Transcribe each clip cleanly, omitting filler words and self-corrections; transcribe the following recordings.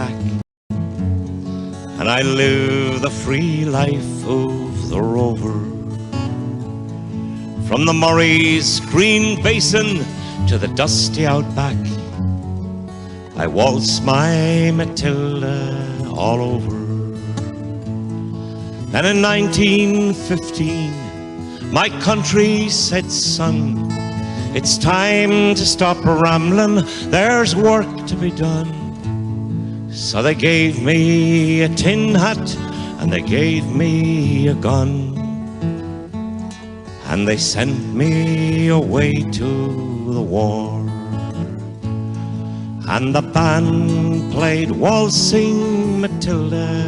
back, and I live the free life of the rover. From the Murray's green basin to the dusty outback, I waltz my Matilda all over. Then in 1915, my country said, son, it's time to stop rambling, there's work to be done. So they gave me a tin hat and they gave me a gun, and they sent me away to the war. And the band played Waltzing Matilda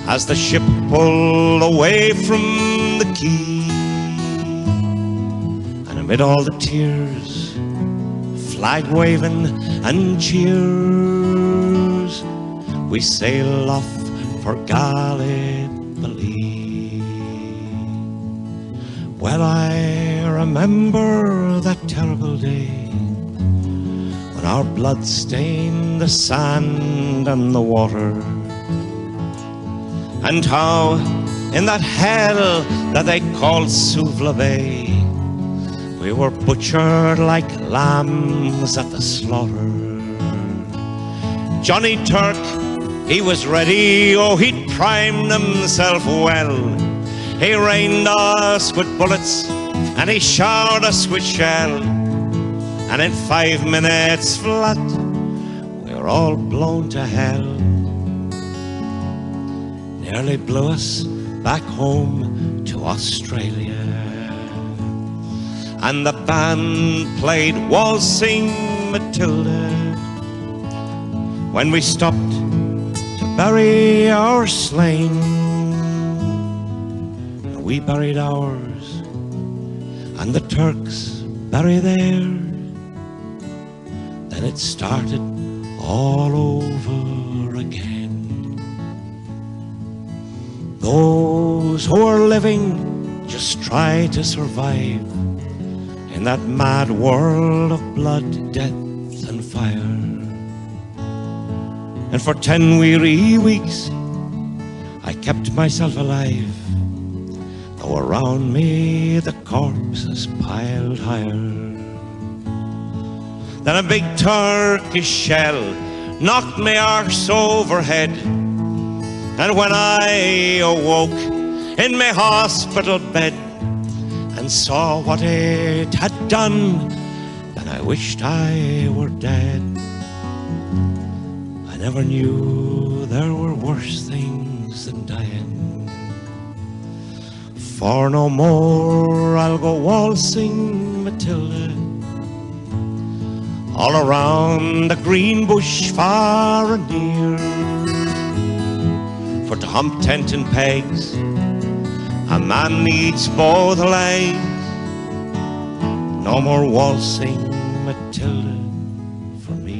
as the ship pulled away from the quay. And amid all the tears, flag waving and cheers, we sail off for Gallipoli. Well, I remember that terrible day when our blood stained the sand and the water, and how in that hell that they called Suvla Bay, we were butchered like lambs at the slaughter. Johnny Turk, he was ready, oh, he'd primed himself well. He rained us with bullets and he showered us with shell, and in 5 minutes flat we were all blown to hell. Nearly blew us back home to Australia, and the band played Waltzing Matilda when we stopped to bury our slain. We buried ours and the Turks buried theirs. Then it started all over again. Those who are living just try to survive in that mad world of blood, death and fire. And for 10 weary weeks I kept myself alive, though around me the corpses piled higher. Then a big Turkish shell knocked me arse overhead, and when I awoke in my hospital bed and saw what it had done, then I wished I were dead. I never knew there were worse things than dying, for no more I'll go waltzing Matilda all around the green bush far and near. For to hump tent and pegs a man needs both legs. No more waltzing Matilda for me.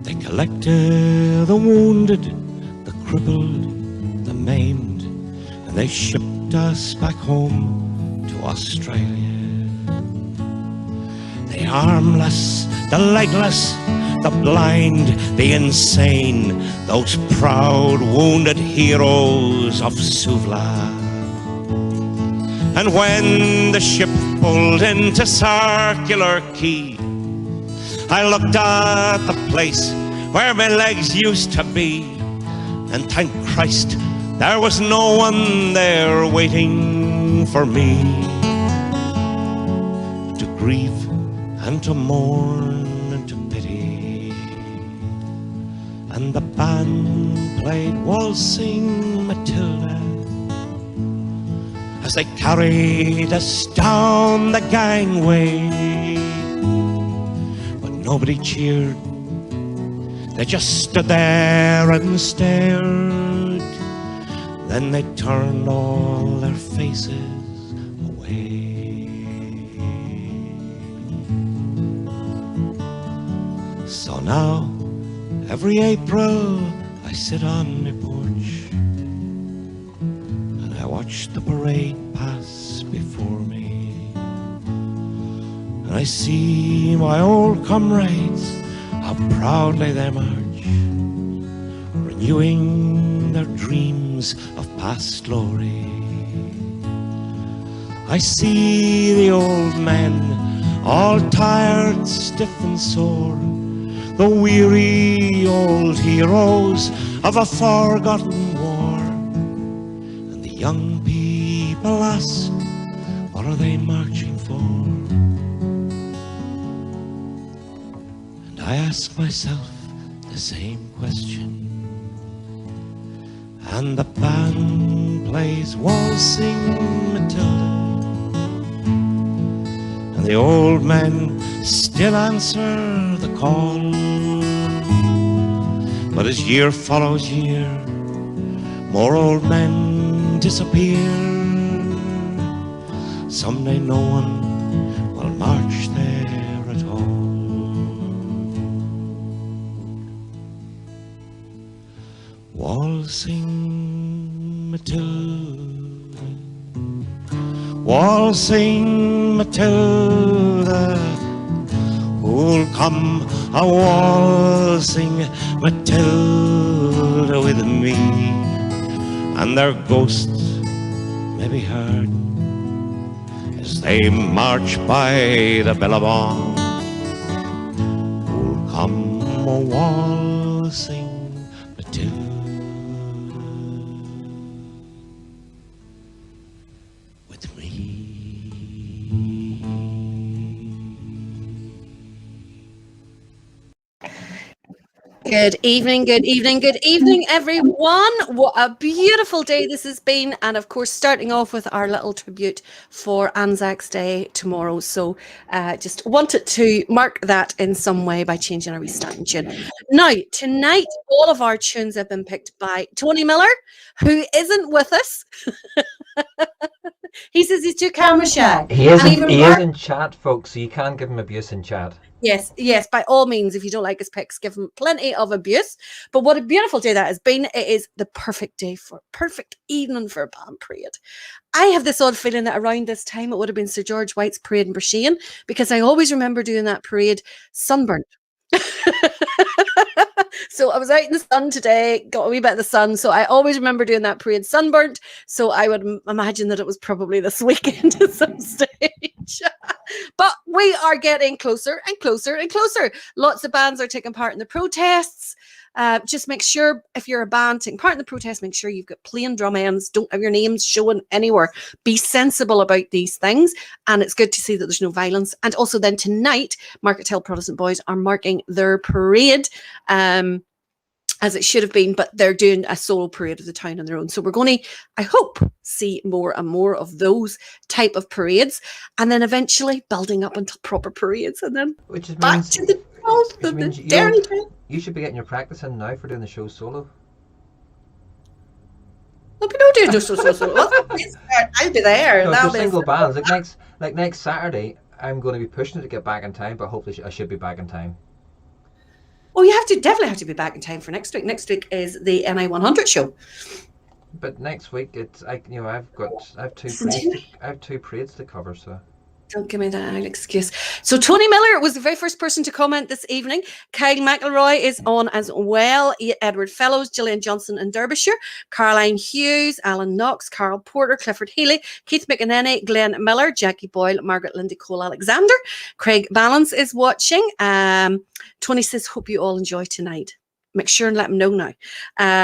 They collected the wounded, the crippled, the maimed, and they shipped us back home to Australia. The armless, the legless, the blind, the insane, those proud wounded heroes of Suvla. And when the ship pulled into Circular Quay, I looked at the place where my legs used to be, and thank Christ there was no one there waiting for me to grieve and to mourn and to pity. And the band played Waltzing Matilda as they carried us down the gangway, but nobody cheered. They just stood there and stared. Then they turned all their faces away. So now, every April, I sit on my porch and I watch the parade pass before me. And I see my old comrades, how proudly they march, renewing their dreams of past glory. I see the old men, all tired, stiff and sore, the weary old heroes of a forgotten war. And the young people ask, what are they marching for? And I ask myself the same question. And the band plays Waltzing Matilda, and the old men still answer the call. But as year follows year, more old men disappear. Someday no one will march there at all. Waltzing Matilda, waltzing Matilda, who'll come a waltzing Matilda with me, and their ghosts may be heard as they march by the billabong. Who'll come a waltzing Matilda with me. Good evening, good evening, good evening, everyone. What a beautiful day this has been. And of course, starting off with our little tribute for Anzac Day tomorrow. So just wanted to mark that in some way by changing our wee starting tune. Now, tonight, all of our tunes have been picked by Tony Millar, who isn't with us. He says he's too camera shy. He is in chat, folks, so you can give him abuse in chat. Yes, by all means, if you don't like his picks, give him plenty of abuse. But what a beautiful day that has been. It is the perfect evening for a band parade. I have this odd feeling that around this time it would have been Sir George White's parade in Brisbane, because I always remember doing that parade sunburnt. So I was out in the sun today, got a wee bit of the sun. So I always remember doing that parade sunburnt. So I would imagine that it was probably this weekend at some stage. But we are getting closer and closer and closer. Lots of bands are taking part in the protests. Just make sure, if you're a band taking part in the protest, make sure you've got plain drum ends. Don't have your names showing anywhere. Be sensible about these things. And it's good to see that there's no violence. And also then tonight, Market Hill Protestant Boys are marking their parade, as it should have been, but they're doing a solo parade of the town on their own. So we're going to, I hope, see more and more of those type of parades, and then eventually building up until proper parades, and then back to the dairy town. You should be getting your practice in now for doing the show solo. Look, we don't do the show solo. I'll be there. No, for single bands. Like next Saturday, I'm going to be pushing it to get back in time, but hopefully I should be back in time. Oh, you definitely have to be back in time for next week. Next week is the NI 100 show. But next week I have two parades to cover, so. Don't give me that excuse. So Tony Millar was the very first person to comment this evening. Kyle McElroy is on as well. Edward Fellows, Gillian Johnson in Derbyshire, Caroline Hughes, Alan Knox, Carol Porter, Clifford Healy, Keith McEnany, Glenn Miller, Jackie Boyle, Margaret Lindy Cole Alexander. Craig Balance is watching. Tony says, hope you all enjoy tonight. Make sure and let them know now.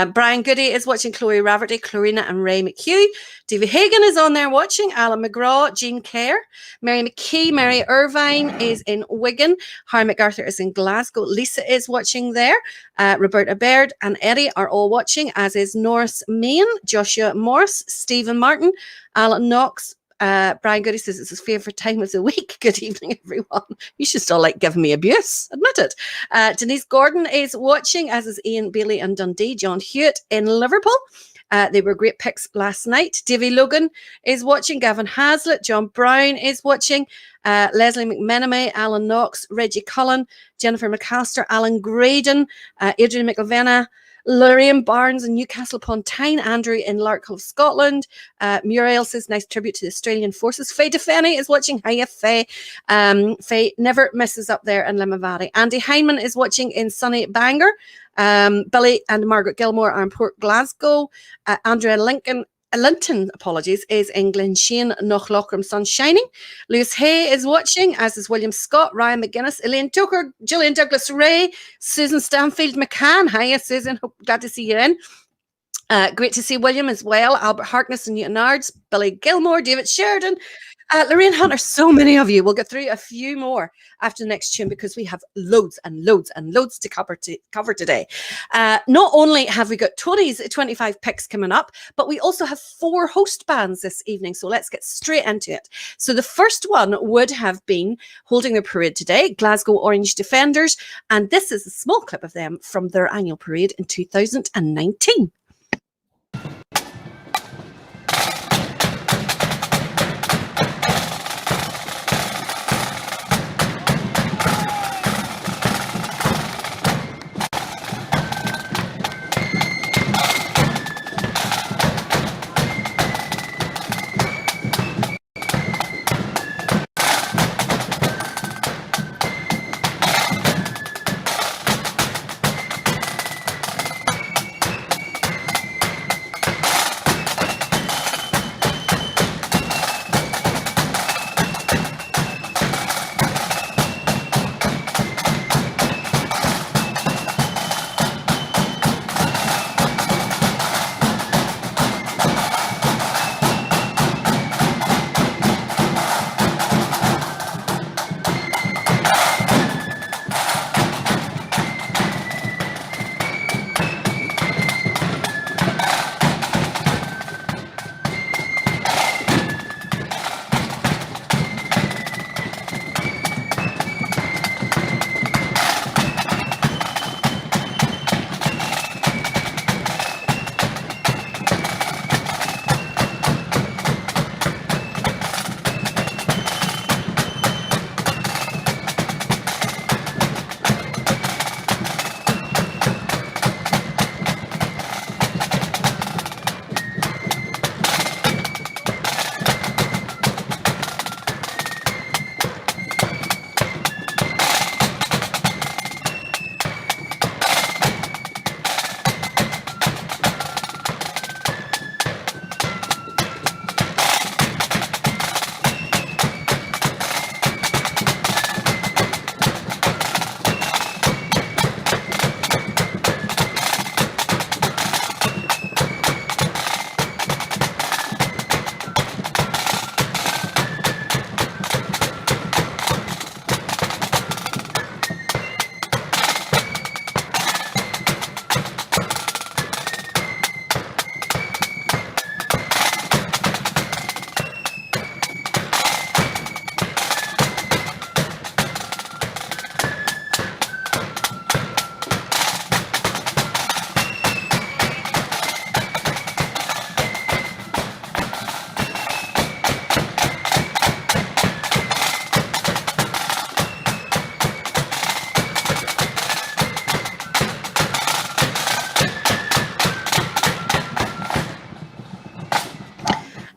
Brian Goody is watching, Chloe Rafferty, Clarina and Ray McHugh. Davy Hagan is on there watching, Alan McGraw, Jean Kerr, Mary McKee, Mary Irvine is in Wigan, Harry MacArthur is in Glasgow, Lisa is watching there, Roberta Baird and Eddie are all watching, as is Norris Main, Joshua Morris, Stephen Martin, Alan Knox. Brian Goody says it's his favourite time of the week. Good evening, everyone. You should still like giving me abuse. Admit it. Denise Gordon is watching, as is Ian Bailey and Dundee. John Hewitt in Liverpool. They were great picks last night. Davy Logan is watching. Gavin Hazlitt. John Brown is watching. Leslie McMenemy, Alan Knox, Reggie Cullen, Jennifer McAllister, Alan Graydon, Adrian McElvenna, Lorraine Barnes in Newcastle upon Tyne. Andrew in Larkhill, Scotland. Muriel says, nice tribute to the Australian forces. Faye DeFenny is watching. Hiya, Faye. Faye never misses up there in Limavady. Andy Heineman is watching in sunny Bangor. Billy and Margaret Gilmore are in Port Glasgow. Andrea Linton, apologies, is in Glenshane, Knocklochram, sun shining. Lewis Hay is watching, as is William Scott, Ryan McGuinness, Elaine Tucker, Gillian Douglas Ray, Susan Stanfield McCann. Hiya, Susan. Glad to see you in. Great to see William as well. Albert Harkness and Newton Ards, Billy Gilmore, David Sheridan, Lorraine Hunter. So many of you. We'll get through a few more after the next tune because we have loads and loads and loads to cover today. Not only have we got Tony's 25 picks coming up, but we also have 4 host bands this evening. So let's get straight into it. So the first one would have been holding their parade today, Glasgow Orange Defenders. And this is a small clip of them from their annual parade in 2019.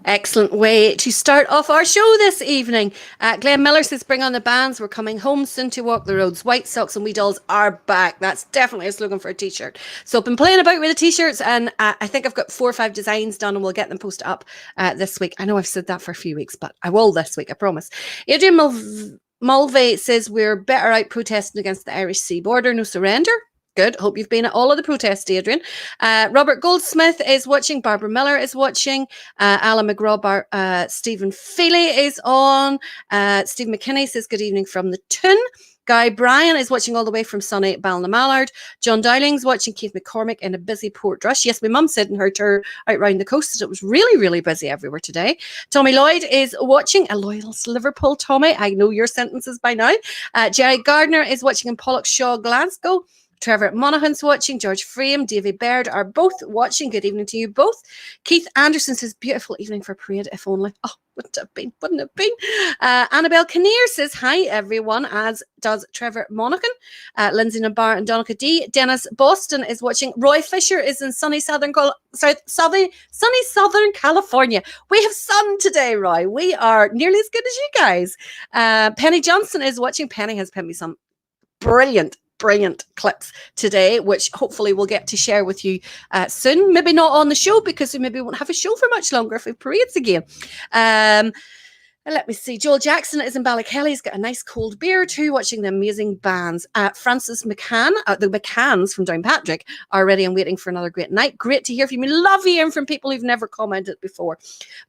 Excellent way to start off our show this evening. Glenn Miller says, bring on the bands. We're coming home soon to walk the roads. White socks and wee dolls are back. That's definitely a slogan for a t-shirt. So I've been playing about with the t-shirts and I think I've got 4 or 5 designs done and we'll get them posted up this week. I know I've said that for a few weeks, but I will this week, I promise. Adrian Mulvey says, we're better out protesting against the Irish Sea border. No surrender. Good. Hope you've been at all of the protests, Adrian. Robert Goldsmith is watching. Barbara Miller is watching. Alan McGraw, Stephen Feely is on. Steve McKinney says, good evening from the Toon. Guy Bryan is watching all the way from sunny Ballymallard. John Dowling's watching. Keith McCormick in a busy Portrush. Yes, my mum said in her tour out round the coast that it was really, really busy everywhere today. Tommy Lloyd is watching. A loyal Liverpool Tommy. I know your sentences by now. Jerry Gardner is watching in Pollokshaw, Glasgow. Trevor Monaghan's watching. George Frame, Davy Baird are both watching. Good evening to you both. Keith Anderson says, beautiful evening for parade, if only. Oh, Wouldn't have been. Annabelle Kinnear says hi, everyone, as does Trevor Monaghan, Lindsay Nabar and Donica D. Dennis Boston is watching. Roy Fisher is in sunny Southern California. We have sun today, Roy. We are nearly as good as you guys. Penny Johnson is watching. Penny has sent me some brilliant clips today, which hopefully we'll get to share with you soon. Maybe not on the show, because we maybe won't have a show for much longer if we parades again. Let me see. Joel Jackson is in Ballykeel. He's got a nice cold beer too, watching the amazing bands. Francis McCann, the McCanns from Downpatrick, are ready and waiting for another great night. Great to hear from you. Love hearing from people who've never commented before.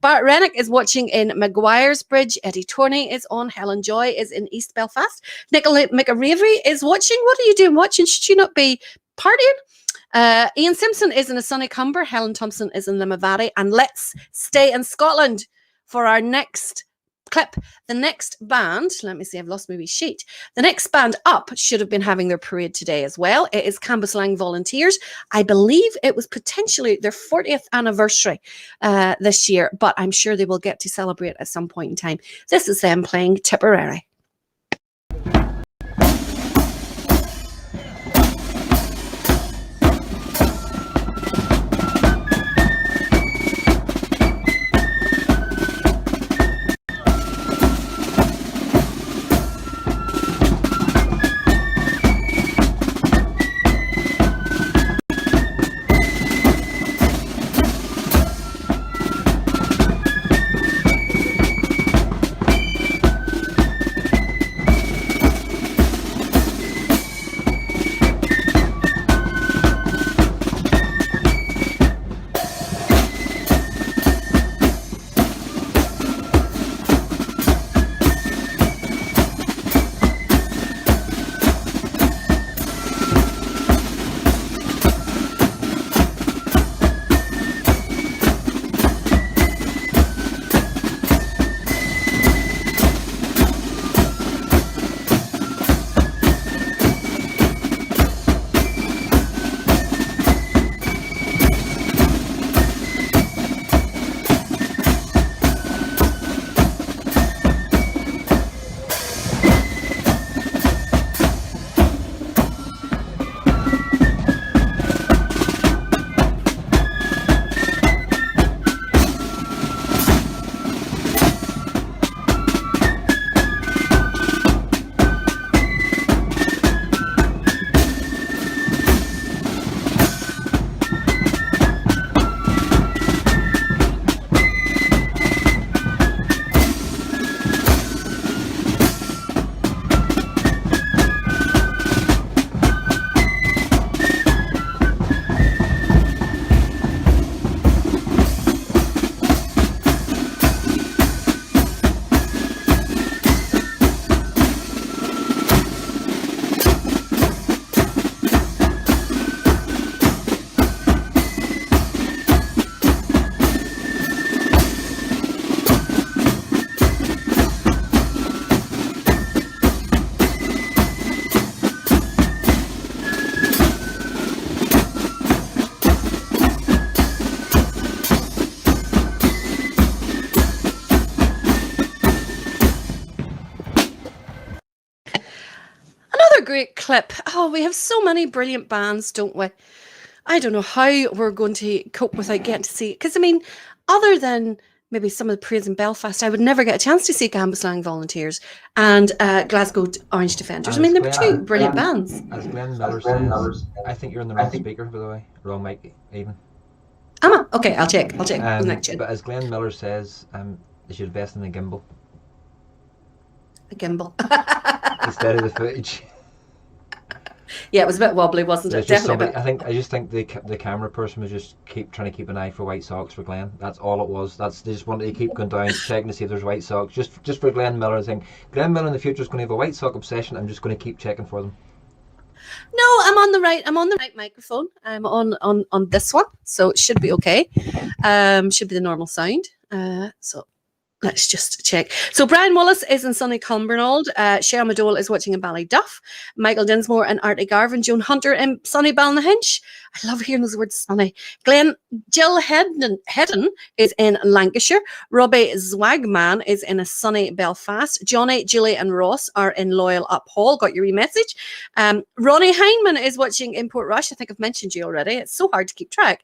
Bart Rennick is watching in Maguire's Bridge. Eddie Torney is on. Helen Joy is in East Belfast. Nicola McAreavy is watching. What are you doing watching? Should you not be partying? Ian Simpson is in a sunny Cumber. Helen Thompson is in Limavady. And let's stay in Scotland for our next clip. The next band, let me see, I've lost my wee sheet. The next band up should have been having their parade today as well. It is Cambuslang Volunteers. I believe it was potentially their 40th anniversary this year, but I'm sure they will get to celebrate at some point in time. This is them playing Tipperary. Great clip. Oh, we have so many brilliant bands, don't we? I don't know how we're going to cope without getting to see it. Because, I mean, other than maybe some of the parades in Belfast, I would never get a chance to see Cambuslang Volunteers and Glasgow Orange Defenders. I mean, they were two brilliant bands. As Glenn Miller says, I think you're on the wrong speaker, by the way. Wrong mic, even. Am I? Okay, I'll check. But as Glenn Miller says, they should invest in a gimbal. A gimbal. Instead of the footage. Yeah, it was a bit wobbly, wasn't it? Definitely. I just think the camera person was just trying to keep an eye for white socks for Glenn. That's all it was. They just wanted to keep going down, checking to see if there's white socks. Just for Glenn Miller, I think Glenn Miller in the future is going to have a white sock obsession. I'm just going to keep checking for them. No, I'm on the right microphone. I'm on this one, so it should be okay. Should be the normal sound. So Let's just check. So Brian Wallace is in sunny Cumbernauld. Cheryl Madole is watching in Ballyduff. Michael Dinsmore and Artie Garvin. Joan Hunter in sunny Ballynahinch. I love hearing those words sunny. Jill Hedden is in Lancashire. Robbie Zwagman is in a sunny Belfast. Johnny, Julie and Ross are in loyal Uphall. Got your message. Ronnie Heineman is watching in Portrush. I think I've mentioned you already. It's so hard to keep track.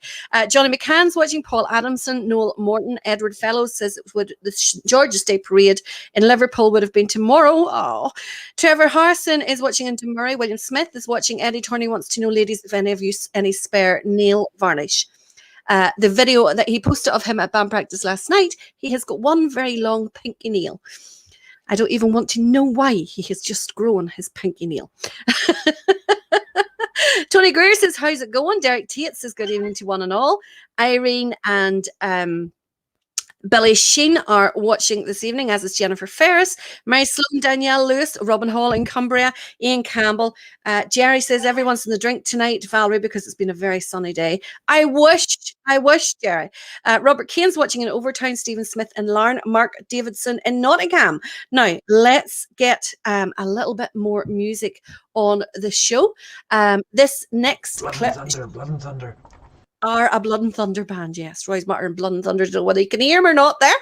Johnny McCann's watching. Paul Adamson, Noel Morton, Edward Fellows says it would the George's Day Parade in Liverpool would have been tomorrow. Oh, Trevor Harrison is watching in Murray. William Smith is watching. Eddie Turney wants to know, ladies, if any of you any spare nail varnish. The video that he posted of him at band practice last night, he has got one very long pinky nail. I don't even want to know why. He has just grown his pinky nail. Tony Greer says, how's it going? Derek Tate says, good evening to one and all. Irene and Billy Sheen are watching this evening, as is Jennifer Ferris, Mary Sloan, Danielle Lewis, Robin Hall in Cumbria, Ian Campbell. Jerry says everyone's in the drink tonight, Valerie, because it's been a very sunny day. I wish, Jerry. Robert Kane's watching in Overtown, Stephen Smith in Larne, Mark Davidson in Nottingham. Now, let's get a little bit more music on the show. This next clip. Blood and Thunder. Are a Blood and Thunder band, yes. Roy's muttering Blood and Thunder. I don't know whether you can hear him or not there.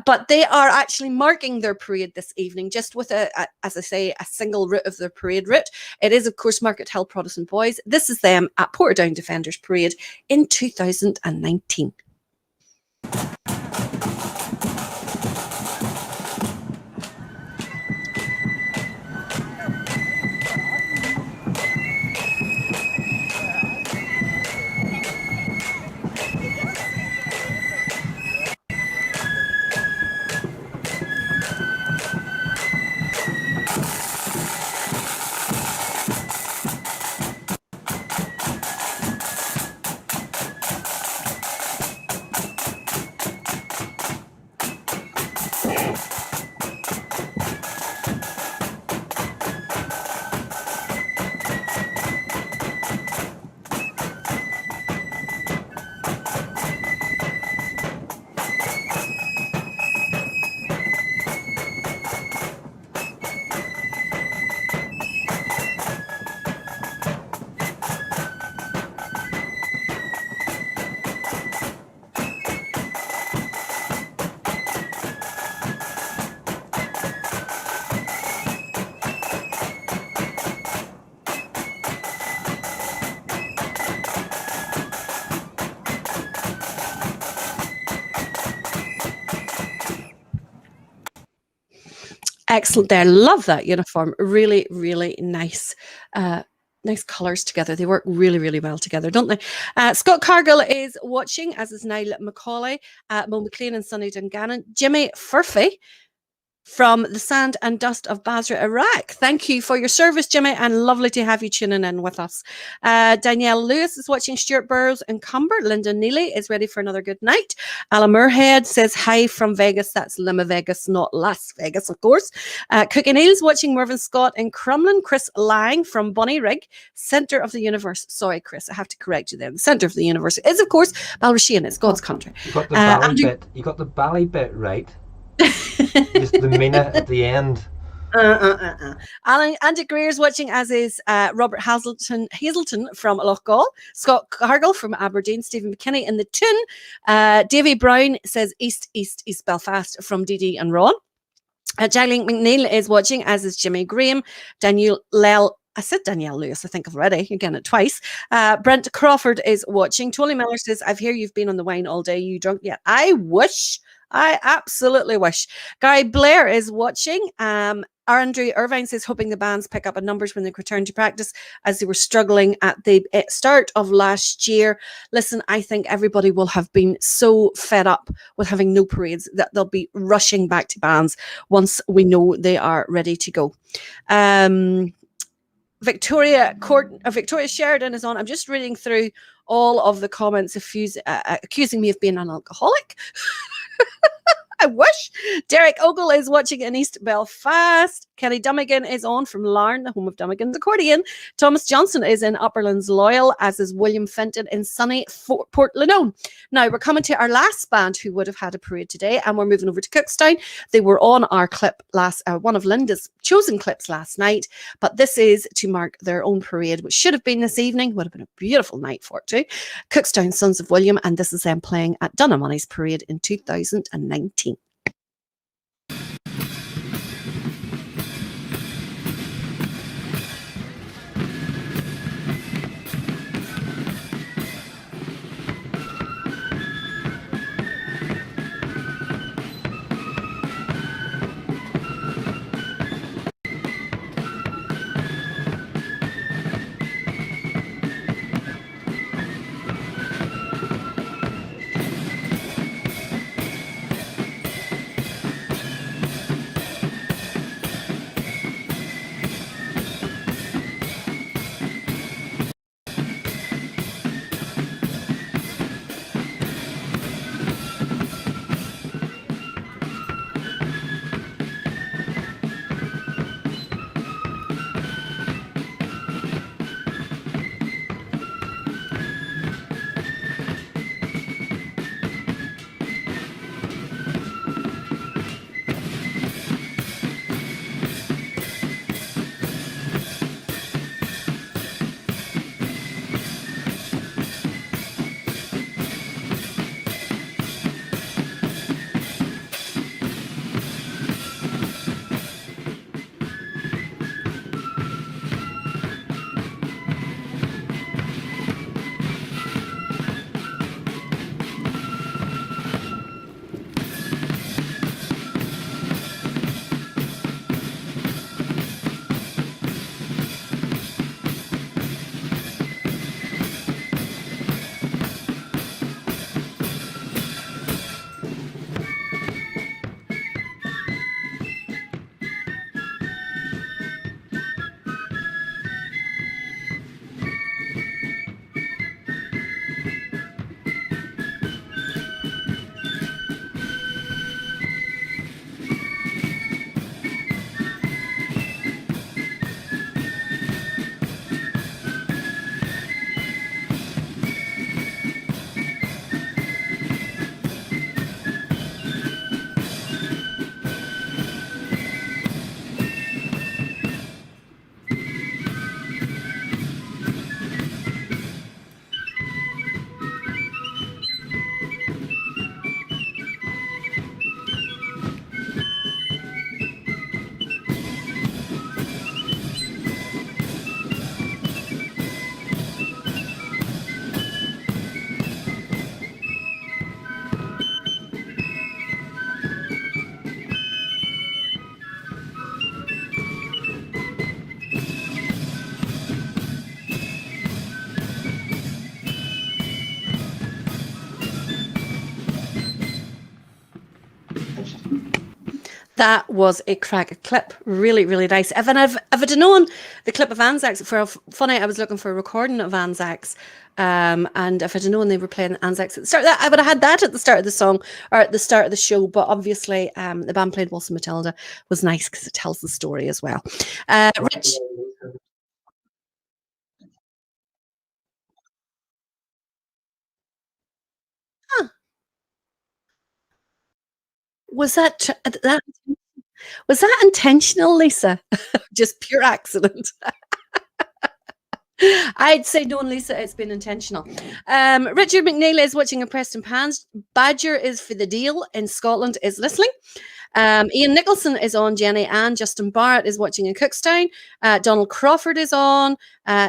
But they are actually marking their parade this evening, just with, as I say, a single route of their parade route. It is, of course, Market Hill Protestant Boys. This is them at Portadown Defenders Parade in 2019. Excellent there. Love that uniform. Really, really nice. Nice colours together. They work really, really well together, don't they? Scott Cargill is watching, as is Niall Macaulay, Mo McLean and Sonny Dungannon. Jimmy Furphy from the sand and dust of Basra, Iraq. Thank you for your service, Jimmy, and lovely to have you tuning in with us. Danielle Lewis is watching. Stuart Burrows and Cumber. Linda Neely is ready for another good night. Alan Moorhead says hi from Vegas. That's Lima Vegas, not Las Vegas, of course. Cookie Neil's watching. Mervyn Scott in Crumlin. Chris Lang from Bonnyrig, centre of the universe. Sorry, Chris, I have to correct you there. The centre of the universe is, of course, Balrasheen. It's God's country. You got the Bally bit. You got the Bally bit right. Just the minute at the end. Andy Greer's watching, as is Robert Hazelton from Loughgall, Scott Cargill from Aberdeen, Stephen McKinney in the Toon. Davy Brown says East Belfast from DD and Ron. Jacqueline McNeil is watching, as is Jimmy Graham. Danielle I said Danielle Lewis, I think already, again it twice. Brent Crawford is watching. Tony Miller says, I hear you've been on the wine all day. You drunk yet? I absolutely wish. Gary Blair is watching. Andrew Irvine says, hoping the bands pick up in numbers when they return to practice, as they were struggling at the start of last year. Listen, I think everybody will have been so fed up with having no parades that they'll be rushing back to bands once we know they are ready to go. Victoria Sheridan is on. I'm just reading through all of the comments accusing me of being an alcoholic. I wish. Derek Ogle is watching in East Belfast. Kelly Dummigan is on from Larne, the home of Dummigan's accordion. Thomas Johnson is in Upperlands Loyal, as is William Fenton in sunny Port Lynone. Now, we're coming to our last band who would have had a parade today, and we're moving over to Cookstown. They were on our clip one of Linda's chosen clips last night, but this is to mark their own parade, which should have been this evening. Would have been a beautiful night for it too. Cookstown Sons of William, and this is them playing at Dunamoney's parade in 2019. That was a crack clip. Really, really nice. If I'd known the clip of Anzacs, funny, I was looking for a recording of Anzacs. And if I'd known they were playing Anzacs at the start, I would have had that at the start of the song or at the start of the show. But obviously, the band played Waltz and Matilda was nice because it tells the story as well. Rich. Huh. Was that intentional, Lisa? Just pure accident. I'd say no, Lisa, it's been intentional. Richard McNeil is watching in Preston Pans. Badger is for the deal in Scotland is listening. Ian Nicholson is on, Jenny, and Justin Barrett is watching in Cookstown. Donald Crawford is on.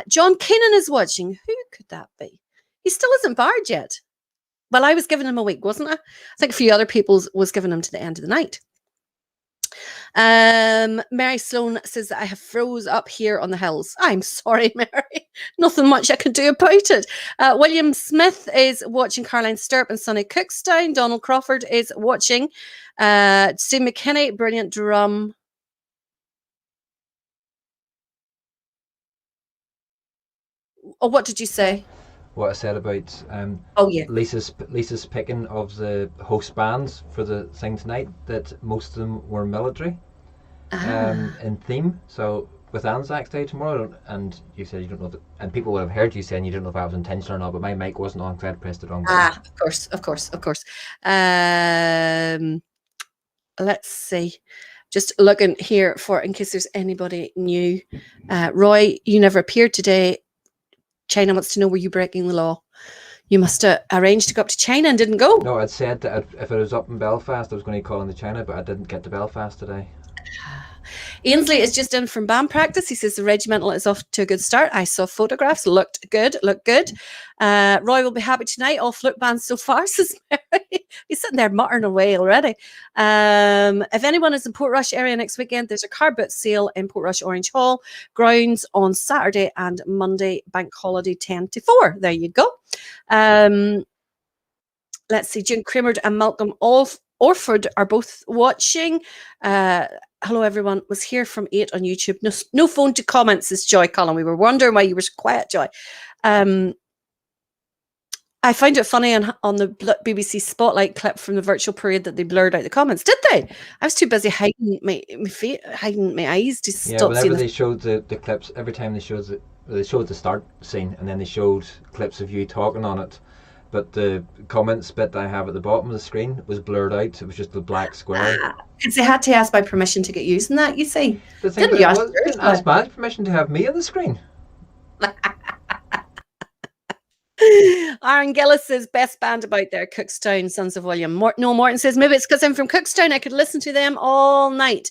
John Keenan is watching. Who could that be? He still isn't barred yet. Well, I was giving him a week, wasn't I? I think a few other people was giving him to the end of the night. Mary Sloan says that I have froze up here on the hills. I'm sorry, Mary. Nothing much I can do about it. William Smith is watching Caroline Stirp and Sonny Cookstown. Donald Crawford is watching. Sue McKinney, brilliant drum. Oh, what did you say? What I said about Lisa's picking of the host bands for the thing tonight, that most of them were military. in theme. So with Anzac Day tomorrow, and you said you don't know, and people would have heard you saying you don't know if I was intentional or not, but my mic wasn't on because I had pressed the wrong button. Of course, of course, of course. Let's see. Just looking here for, in case there's anybody new. Roy, you never appeared today. China wants to know, were you breaking the law? You must have arranged to go up to China and didn't go. No, I'd said that if it was up in Belfast, I was going to call in to China, but I didn't get to Belfast today. Ainsley is just in from band practice. He says the regimental is off to a good start. I saw photographs, looked good. Roy will be happy tonight. All flute bands so far, says Mary. He's sitting there muttering away already. If anyone is in Portrush area next weekend, there's a car boot sale in Portrush Orange Hall grounds on Saturday and Monday, bank holiday 10 to 4. There you go. Let's see, June Crimard and Malcolm Orford are both watching. Hello, everyone. Was here from 8 on YouTube. No phone to comments, says Joy Cullen. We were wondering why you were quiet, Joy. I found it funny on the BBC Spotlight clip from the virtual parade that they blurred out the comments. Did they? I was too busy hiding my eyes to stop seeing. Whenever they showed the clips, every time they showed the start scene, and then they showed clips of you talking on it. But the comments bit that I have at the bottom of the screen was blurred out. It was just the black square. Because they had to ask my permission to get using that, you see. Didn't you ask my permission to have me on the screen? Aaron Gillis says, best band about there, Cookstown, Sons of William. Morton says, maybe it's because I'm from Cookstown. I could listen to them all night.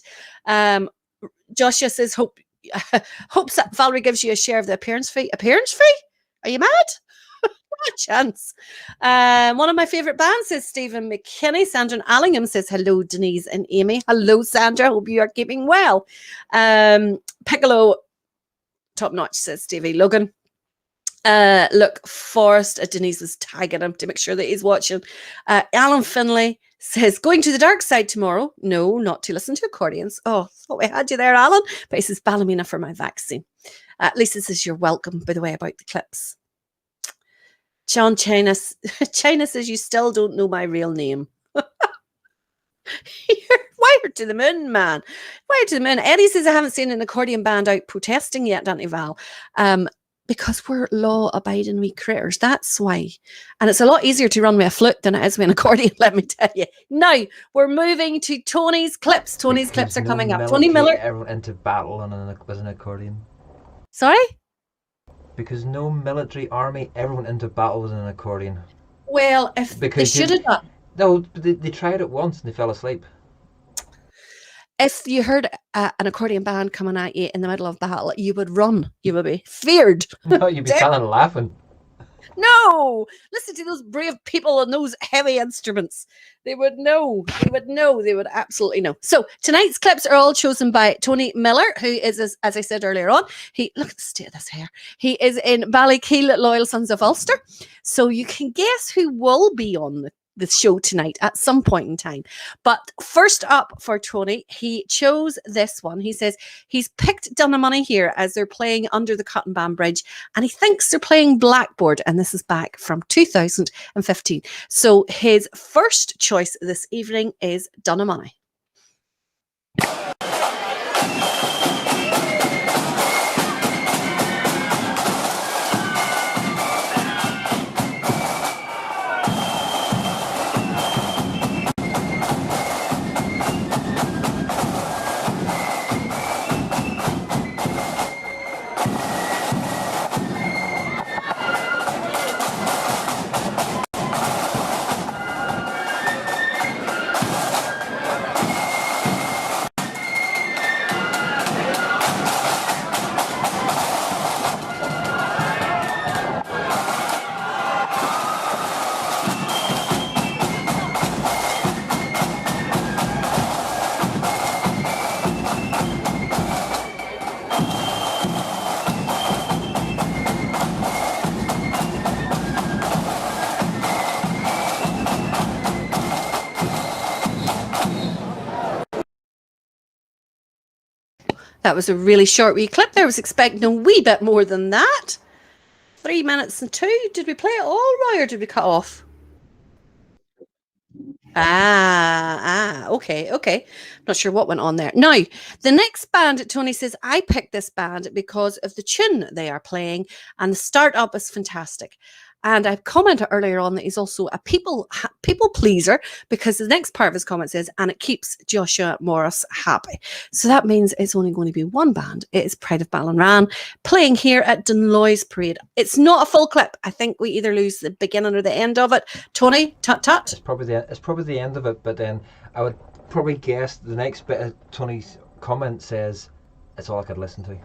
Joshua says, hopes that Valerie gives you a share of the appearance fee. Appearance fee? Are you mad? A chance. One of my favorite bands, says Stephen McKinney. Sandra Allingham says hello, Denise and Amy. Hello, Sandra. Hope you are keeping well. Piccolo, top notch, says Stevie Logan. Look, Forrest, Denise was tagging him to make sure that he's watching. Alan Finlay says, going to the dark side tomorrow. No, not to listen to accordions. Oh, thought we had you there, Alan. But he says, Ballymena for my vaccine. Lisa says, you're welcome, by the way, about the clips. John China says, you still don't know my real name. You're wired to the moon, man. Wired to the moon. Eddie says, I haven't seen an accordion band out protesting yet, Dante Val. Because we're law-abiding wee critters. That's why. And it's a lot easier to run with a flute than it is with an accordion, let me tell you. Now, we're moving to Tony's clips. Tony's clips are coming up. Tony Miller. Everyone into battle with an accordion. Sorry? Because no military army ever went into battle with an accordion. Well, if they should have done. No, they tried it once and they fell asleep. If you heard an accordion band coming at you in the middle of battle, you would run. You would be feared. No, you'd be standing laughing. No! Listen to those brave people on those heavy instruments. They would know. They would know. They would absolutely know. So tonight's clips are all chosen by Tony Miller, who is, as I said earlier on, look at the state of this hair. He is in Ballykeel Loyal Sons of Ulster. So you can guess who will be on the show tonight at some point in time. But first up for Tony, he chose this one. He says he's picked Dunamoney here as they're playing under the Cotton Band Bridge, and he thinks they're playing Blackboard, and this is back from 2015. So his first choice this evening is Dunamoney. That was a really short wee clip. I was expecting a wee bit more than that. 3 minutes and 2. Did we play it all, Roy, or did we cut off? Okay. Not sure what went on there. Now, the next band, Tony says, I picked this band because of the tune they are playing, and the start-up is fantastic. And I've commented earlier on that he's also a people pleaser, because the next part of his comment says, and it keeps Joshua Morris happy. So that means it's only going to be one band. It is Pride of Ballynran playing here at Dunloy's Parade. It's not a full clip. I think we either lose the beginning or the end of it. Tony, tut. It's probably the end of it, but then I would probably guess the next bit of Tony's comment says it's all I could listen to.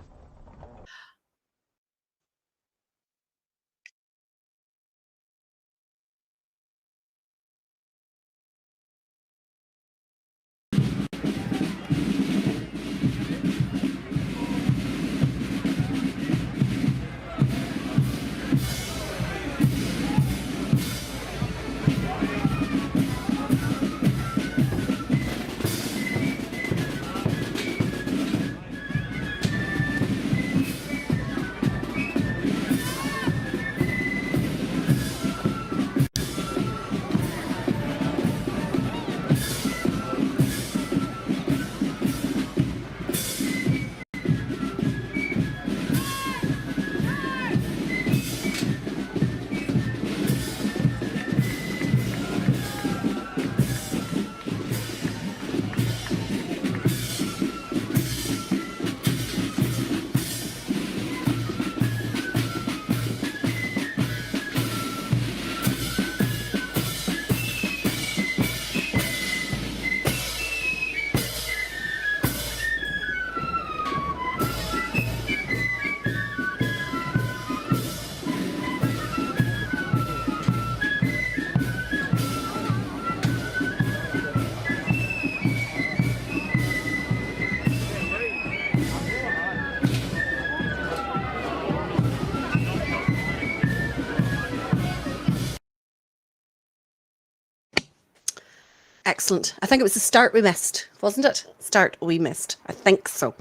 Excellent. I think it was the start we missed, wasn't it? Start we missed. I think so.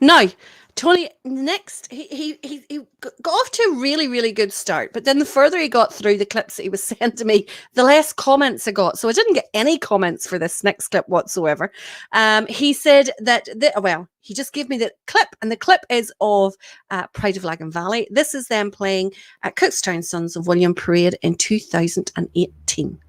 Now, Tony, next, he got off to a really, really good start. But then the further he got through the clips that he was sending me, the less comments I got. So I didn't get any comments for this next clip whatsoever. He said that, he just gave me the clip, and the clip is of Pride of Lagan Valley. This is them playing at Cookstown Sons of William Parade in 2018.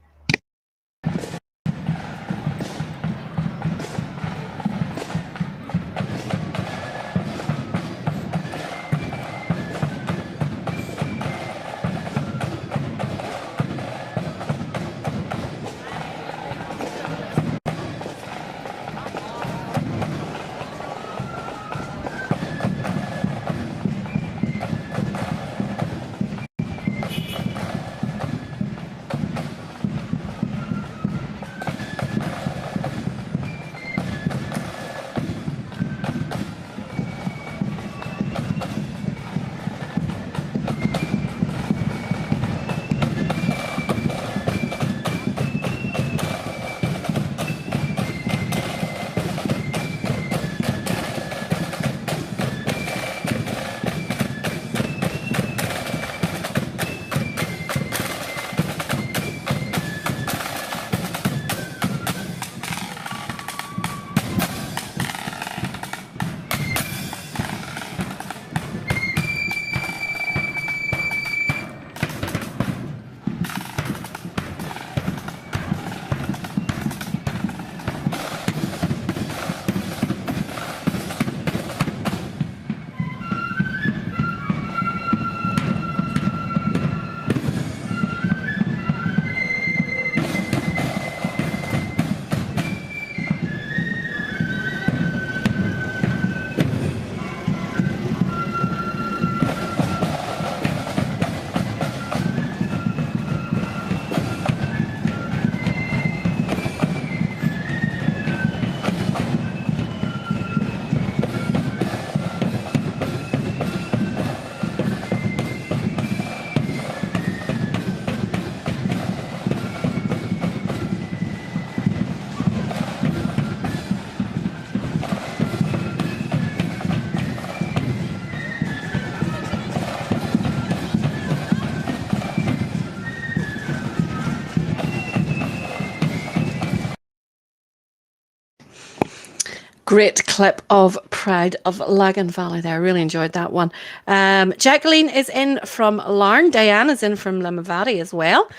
Great clip of Pride of Lagan Valley there. I really enjoyed that one. Jacqueline is in from Larne. Diane is in from Limavady as well.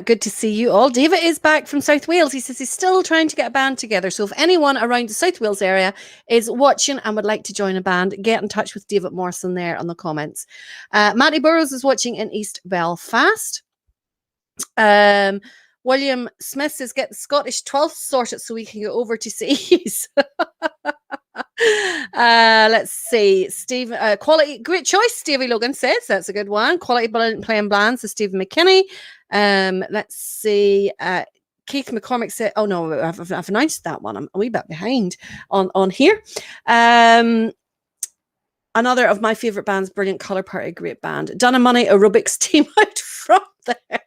Good to see you all. David is back from South Wales. He says he's still trying to get a band together. So if anyone around the South Wales area is watching and would like to join a band, get in touch with David Morrison there on the comments. Matty Burrows is watching in East Belfast. William Smith says, get the Scottish 12th sorted so we can go over to seas. Let's see. Steve, quality, great choice, Stevie Logan says. That's a good one. Quality playing bland, so Stephen McKinney. Let's see. Keith McCormick said, oh no, I've announced that one. I'm a wee bit behind on here. Another of my favourite bands, Brilliant Colour Party, great band. Donna Money Aerobics team out from there.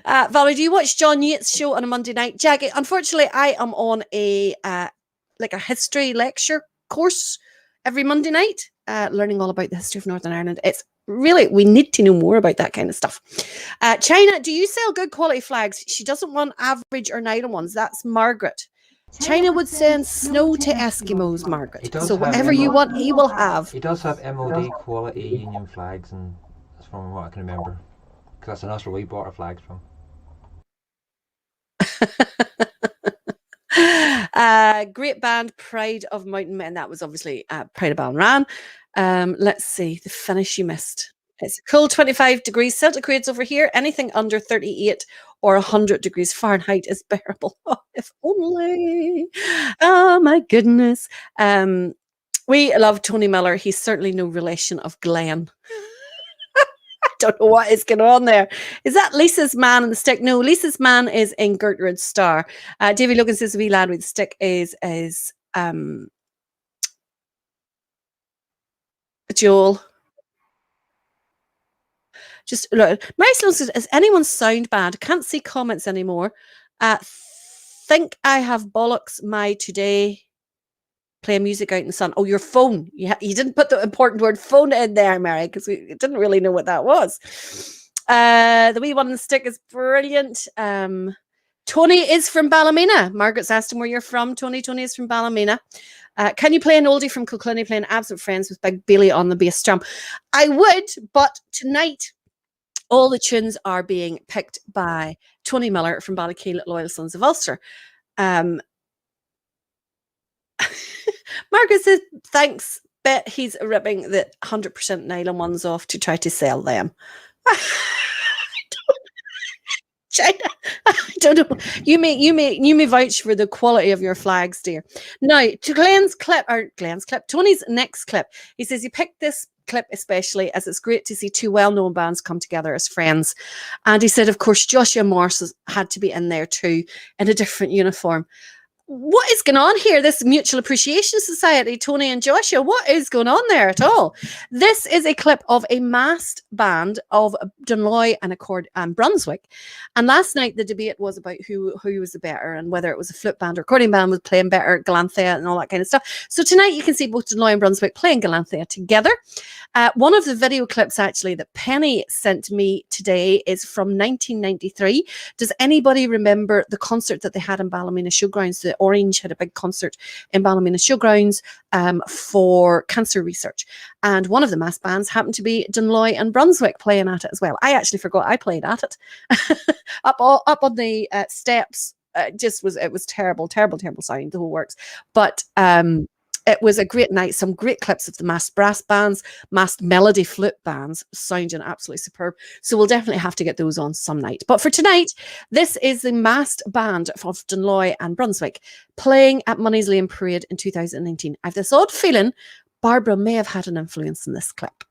Valerie, do you watch John Yates' show on a Monday night? Jackie, unfortunately, I am on a history lecture course every Monday night, learning all about the history of Northern Ireland. It's really, we need to know more about that kind of stuff. China, do you sell good quality flags? She doesn't want average or nylon ones. That's Margaret. China would send snow to Eskimos, Margaret. So whatever you want, he will have. He does have MOD quality Union flags, and that's from what I can remember. Because that's where we bought our flags from. Great band, Pride of Mountain Men. That was obviously Pride of Ballinran. Let's see, the finish you missed. It's a cool 25 degrees centigrades over here. Anything under 38 or 100 degrees Fahrenheit is bearable. Oh, if only. Oh, my goodness. We love Tony Miller. He's certainly no relation of Glenn. Don't know what is going on there. Is that Lisa's man in the stick? No, Lisa's man is in Gertrude Star. Davy Logan says the wee lad with the stick is Joel. Just look. Mary Sloan says, is anyone's sound bad? Can't see comments anymore. Think I have bollocks my today. Play music out in the sun. Oh, your phone. You didn't put the important word phone in there, Mary, because we didn't really know what that was. The wee one on the stick is brilliant. Tony is from Ballymena. Margaret's asked him where you're from. Tony is from Ballymena. Can you play an oldie from Kilclunny playing Absent Friends with Big Billy on the bass drum? I would, but tonight all the tunes are being picked by Tony Miller from Ballykeel Loyal Sons of Ulster. Margaret says, thanks. Bet he's ripping the 100% nylon ones off to try to sell them. China, I don't know. You may vouch for the quality of your flags, dear. Now, to Glenn's clip, Tony's next clip. He says he picked this clip especially as it's great to see two well-known bands come together as friends. And he said, of course, Joshua Morris had to be in there too, in a different uniform. What is going on here? This Mutual Appreciation Society, Tony and Joshua, what is going on there at all? This is a clip of a massed band of Dunloy and Brunswick. And last night the debate was about who was the better and whether it was a flute band or accordion band was playing better, Galanthea and all that kind of stuff. So tonight you can see both Dunloy and Brunswick playing Galanthea together. One of the video clips actually that Penny sent me today is from 1993. Does anybody remember the concert that they had in Ballymena Showgrounds? The Orange had a big concert in Ballymena Showgrounds for cancer research. And one of the mass bands happened to be Dunloy and Brunswick playing at it as well. I actually forgot I played at it. up on the steps. It was terrible sound, the whole works. But it was a great night. Some great clips of the massed brass bands, massed melody flute bands, sounding absolutely superb. So we'll definitely have to get those on some night. But for tonight, this is the massed band of Dunloy and Brunswick playing at Money's Lane Parade in 2019. I have this odd feeling Barbara may have had an influence in this clip.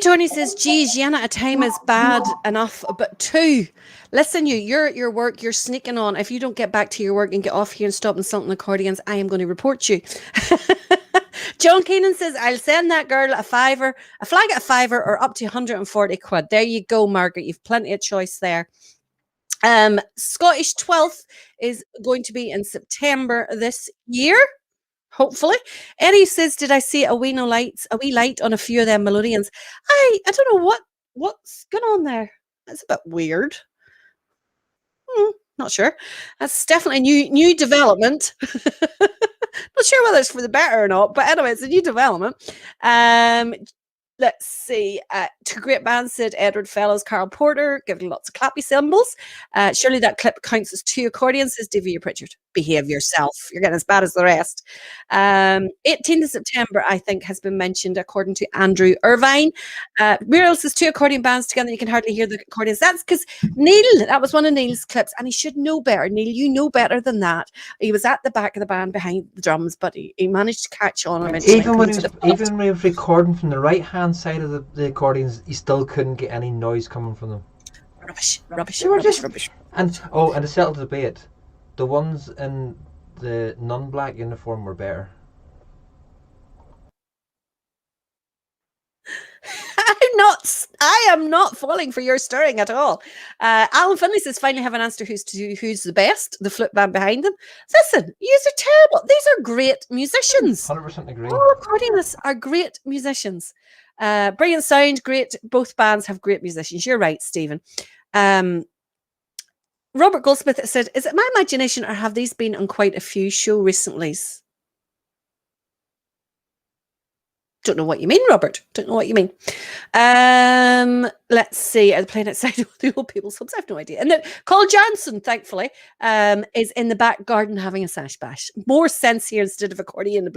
Tony says, geez, Yana, a time is bad enough, but 2. Listen, you're at your work, you're sneaking on. If you don't get back to your work and get off here and stop insulting accordions, I am going to report you. John Keenan says, I'll send that girl a flag at a fiver or up to 140 quid. There you go, Margaret. You've plenty of choice there. Scottish 12th is going to be in September this year. Hopefully. Eddie says, did I see a wee light on a few of them melodeons? I don't know what's going on there. That's a bit weird. Not sure. That's definitely new development. Not sure whether it's for the better or not, but anyway, it's a new development. Let's see. Two great bands, said Edward Fellows, Carl Porter, giving lots of clappy cymbals. Surely that clip counts as 2 accordions, says Davia Pritchard. Behave yourself. You're getting as bad as the rest. 18th of September, I think, has been mentioned, according to Andrew Irvine. Muriel says 2 accordion bands together, you can hardly hear the accordions. That's because Neil, that was one of Neil's clips, and he should know better. Neil, you know better than that. He was at the back of the band behind the drums, but he managed to catch on eventually. Even when he was recording from the right hand side of the accordions, he still couldn't get any noise coming from them. Rubbish. And to settle the debate, the ones in the non-black uniform were better. I am not falling for your stirring at all. Alan Finley says, finally have an answer who's the best, the flip band behind them. Listen, yous are terrible. These are great musicians. 100% agree. All accordionists are great musicians. Brilliant sound, great. Both bands have great musicians. You're right, Stephen. Robert Goldsmith said, is it my imagination or have these been on quite a few show recently? Don't know what you mean, Robert. Don't know what you mean. Let's see. Are they playing outside the old people's clubs? I have no idea. And then Colin Johnson, thankfully, is in the back garden having a sash bash. More sense here instead of accordion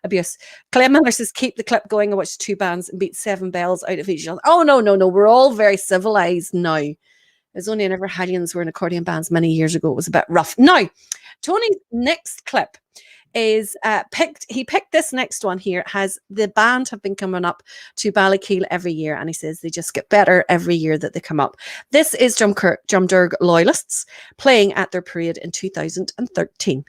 abuse. Clem Miller says, keep the clip going. I watched 2 bands and beat 7 bells out of each other. Oh, no. We're all very civilized now. It was only whenever Hallions were in accordion bands many years ago. It was a bit rough. Now, Tony's next clip is he picked this next one here. Has the band have been coming up to Ballykeel every year, and he says they just get better every year that they come up. This is Drumderg Loyalists playing at their parade in 2013.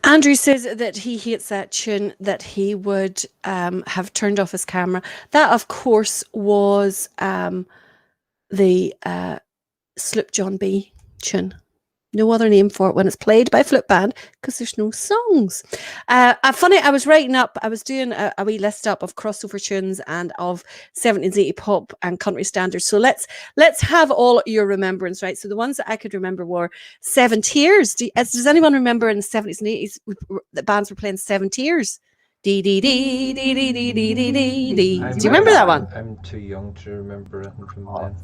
Andrew says that he hates that tune, that he would have turned off his camera. That, of course, was the Sloop John B tune. No other name for it when it's played by flip band because there's no songs. Funny, I was doing a wee list up of crossover tunes and of 70s, 80s pop and country standards. So let's have all your remembrance, right? So the ones that I could remember were Seven Tears. Does anyone remember in the 70s and 80s the bands were playing Seven Tears? Dee dee dee dee dee dee dee dee dee. Do you remember that one? I'm too young to remember it from then.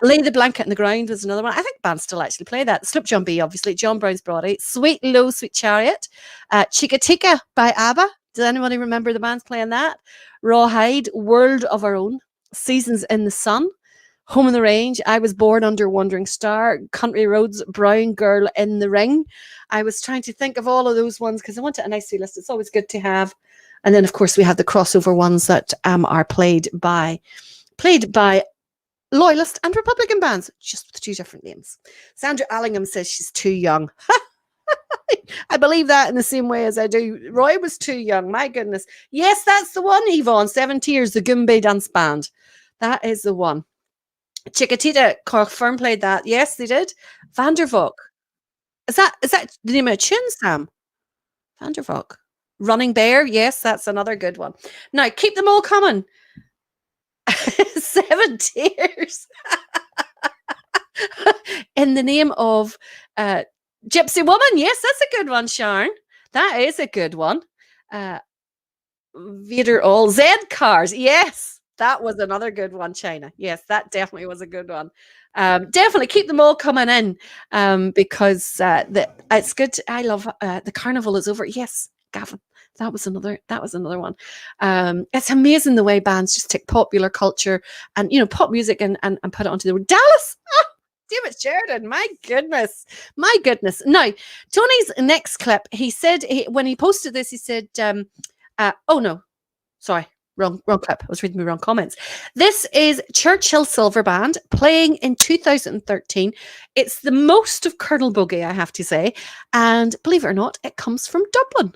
Lay the Blanket in the Ground was another one. I think bands still actually play that. Slip John B, obviously. John Brown's Body. Sweet Low, Sweet Chariot. Chica Tika by ABBA. Does anybody remember the bands playing that? Rawhide, World of Our Own. Seasons in the Sun. Home in the Range. I Was Born Under Wandering Star. Country Roads, Brown Girl in the Ring. I was trying to think of all of those ones because I wanted a nice list. It's always good to have. And then, of course, we have the crossover ones that are played by Loyalist and Republican bands, just with 2 different names. Sandra Allingham says she's too young. I believe that in the same way as I do. Roy was too young. My goodness. Yes, that's the one, Yvonne. 7 Tears, the Goombay Dance Band. That is the one. Chiquitita, Cork Firm played that. Yes, they did. Vandervook. Is that the name of a tune, Sam? Vandervook. Running Bear. Yes, that's another good one. Now, keep them all coming. 7 Tears. In the name of Gypsy Woman. Yes, that's a good one, Sharon. That is a good one. Vader All. Z Cars. Yes, that was another good one, China. Yes, that definitely was a good one. Definitely keep them all coming in because it's good. I love the carnival is over. Yes, Gavin. That was another one. It's amazing the way bands just take popular culture and pop music and put it onto the Dallas. Oh, David Sheridan, my goodness. Now, Tony's next clip, he said when he posted this, he said, oh no, sorry, wrong clip. I was reading the wrong comments. This is Churchill Silver Band playing in 2013. It's the most of Colonel Bogey, I have to say. And believe it or not, it comes from Dublin.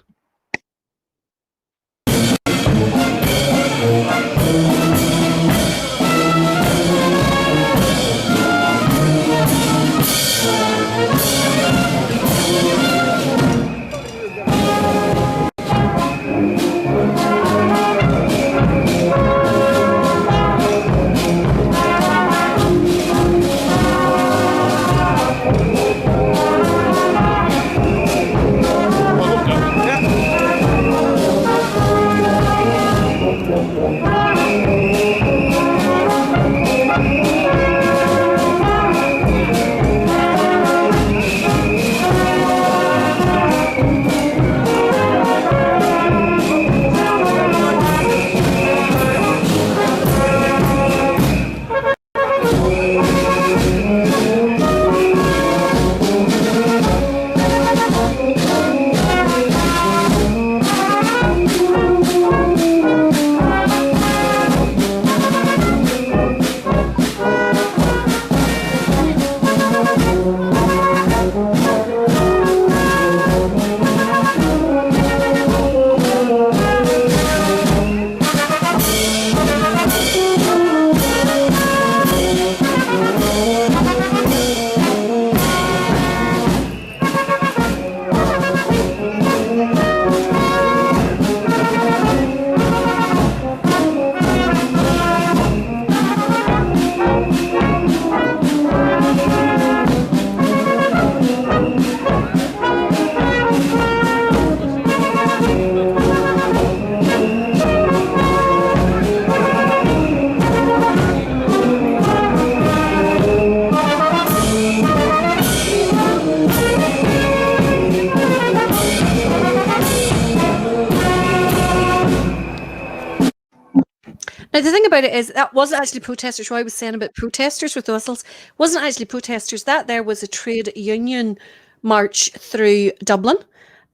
Now, the thing about it is that wasn't actually protesters. Roy was saying about protesters with the whistles. Wasn't actually protesters. That there was a trade union march through Dublin.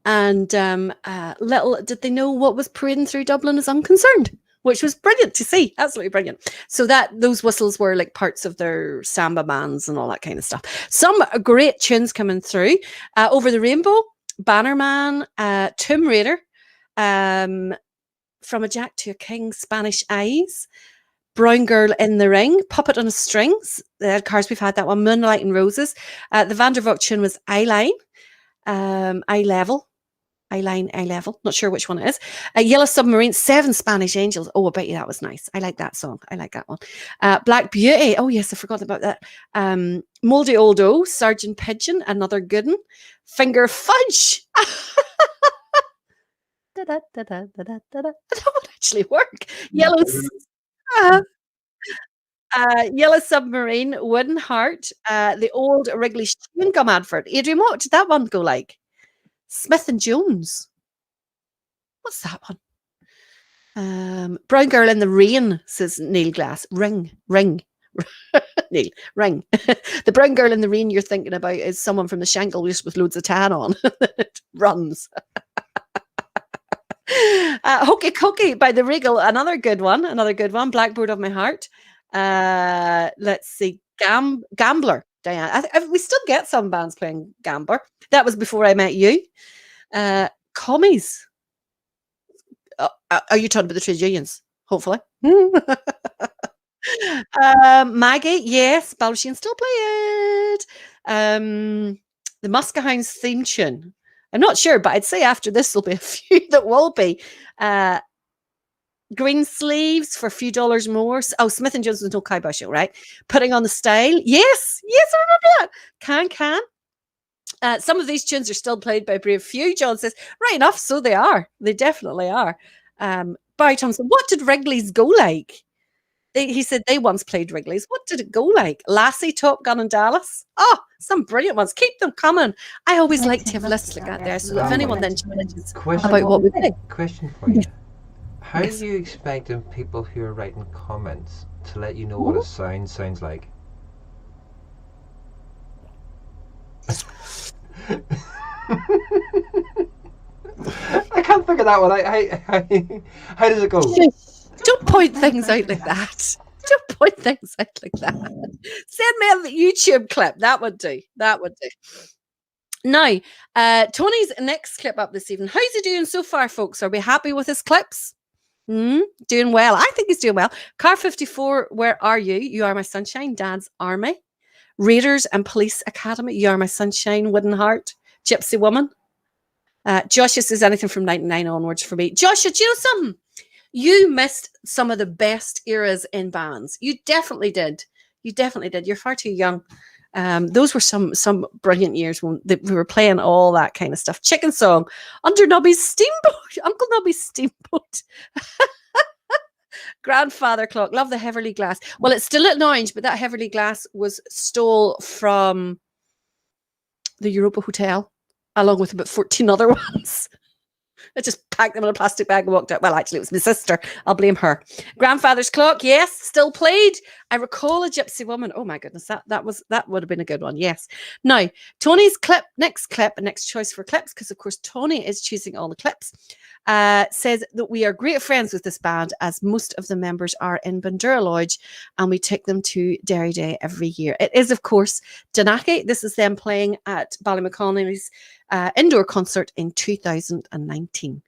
And little did they know what was parading through Dublin as Unconcerned, which was brilliant to see. Absolutely brilliant. So those whistles were like parts of their samba bands and all that kind of stuff. Some great tunes coming through. Over the Rainbow, Bannerman, Tomb Raider, From a Jack to a King, Spanish Eyes, Brown Girl in the Ring, Puppet on Strings. The cars we've had that one, Moonlight and Roses. The Vandervoort tune was Eyeline, Eye Level. Not sure which one it is. Yellow Submarine, 7 Spanish Angels. Oh, I bet you that was nice. I like that song. I like that one. Black Beauty. Oh, yes, I forgot about that. Moldy Old O, Sergeant Pigeon, another good one. Finger Fudge. That would actually work. Yellow. Yellow Submarine, Wooden Heart, the old Wrigley chewing gum advert. Adrian, what did that one go like? Smith and Jones. What's that one? Brown Girl in the Rain, says Neil Glass. Ring. Neil, ring. The brown girl in the rain you're thinking about is someone from the Shangle with loads of tan on. It runs. Hokey Cokey by the Regal, another good one. Blackboard of My Heart. Let's see, Gambler, Diane. We still get some bands playing Gambler. That was before I met you. Commies. Are you talking about the trade unions? Hopefully. Maggie, yes. Ballykeel still play it. The Muskehounds theme tune. I'm not sure, but I'd say after this there'll be a few that will be. Green Sleeves for a few dollars more. Oh, Smith and Jones No Kibosh, right? Putting on the Style. Yes, I remember that. Can. Some of these tunes are still played by Brave Few. John says, right enough, so they are. They definitely are. Barry Thompson, what did Wrigley's go like? He said they once played Wrigley's. What did it go like? Lassie, Top Gun, and Dallas. Oh, some brilliant ones. Keep them coming. I always like to have lists like that there, so that if anyone then challenges about what we play. Question for you. How are you expecting people who are writing comments to let you know what a sound sounds like? I can't figure that one. How does it go? Don't point things out like that. Send me a YouTube clip. That would do. Now, Tony's next clip up this evening. How's he doing so far, folks? Are we happy with his clips? Doing well. I think he's doing well. Car 54, Where Are You? You Are My Sunshine. Dad's Army. Raiders and Police Academy. You Are My Sunshine. Wooden Heart. Gypsy Woman. Joshua says anything from 99 onwards for me. Joshua, do you know something? You missed some of the best eras in bands. You definitely did. You're far too young. Those were some brilliant years when we were playing all that kind of stuff. Chicken Song, Under Nobby's Steamboat, Uncle Nobby's Steamboat. Grandfather Clock, love the Heverly Glass. Well, it's still at Orange, but that Heverly Glass was stole from the Europa Hotel, along with about 14 other ones. I just packed them in a plastic bag and walked out. Well, actually, it was my sister. I'll blame her. Grandfather's Clock, yes, still played. I recall a Gypsy Woman. Oh my goodness, that would have been a good one. Yes. Now, Tony's next choice for clips, because of course Tony is choosing all the clips. Says that we are great friends with this band, as most of the members are in Bandura Lodge, and we take them to Derry Day every year. It is, of course, Danaki. This is them playing at Ballymaconnelly's indoor concert in 2019.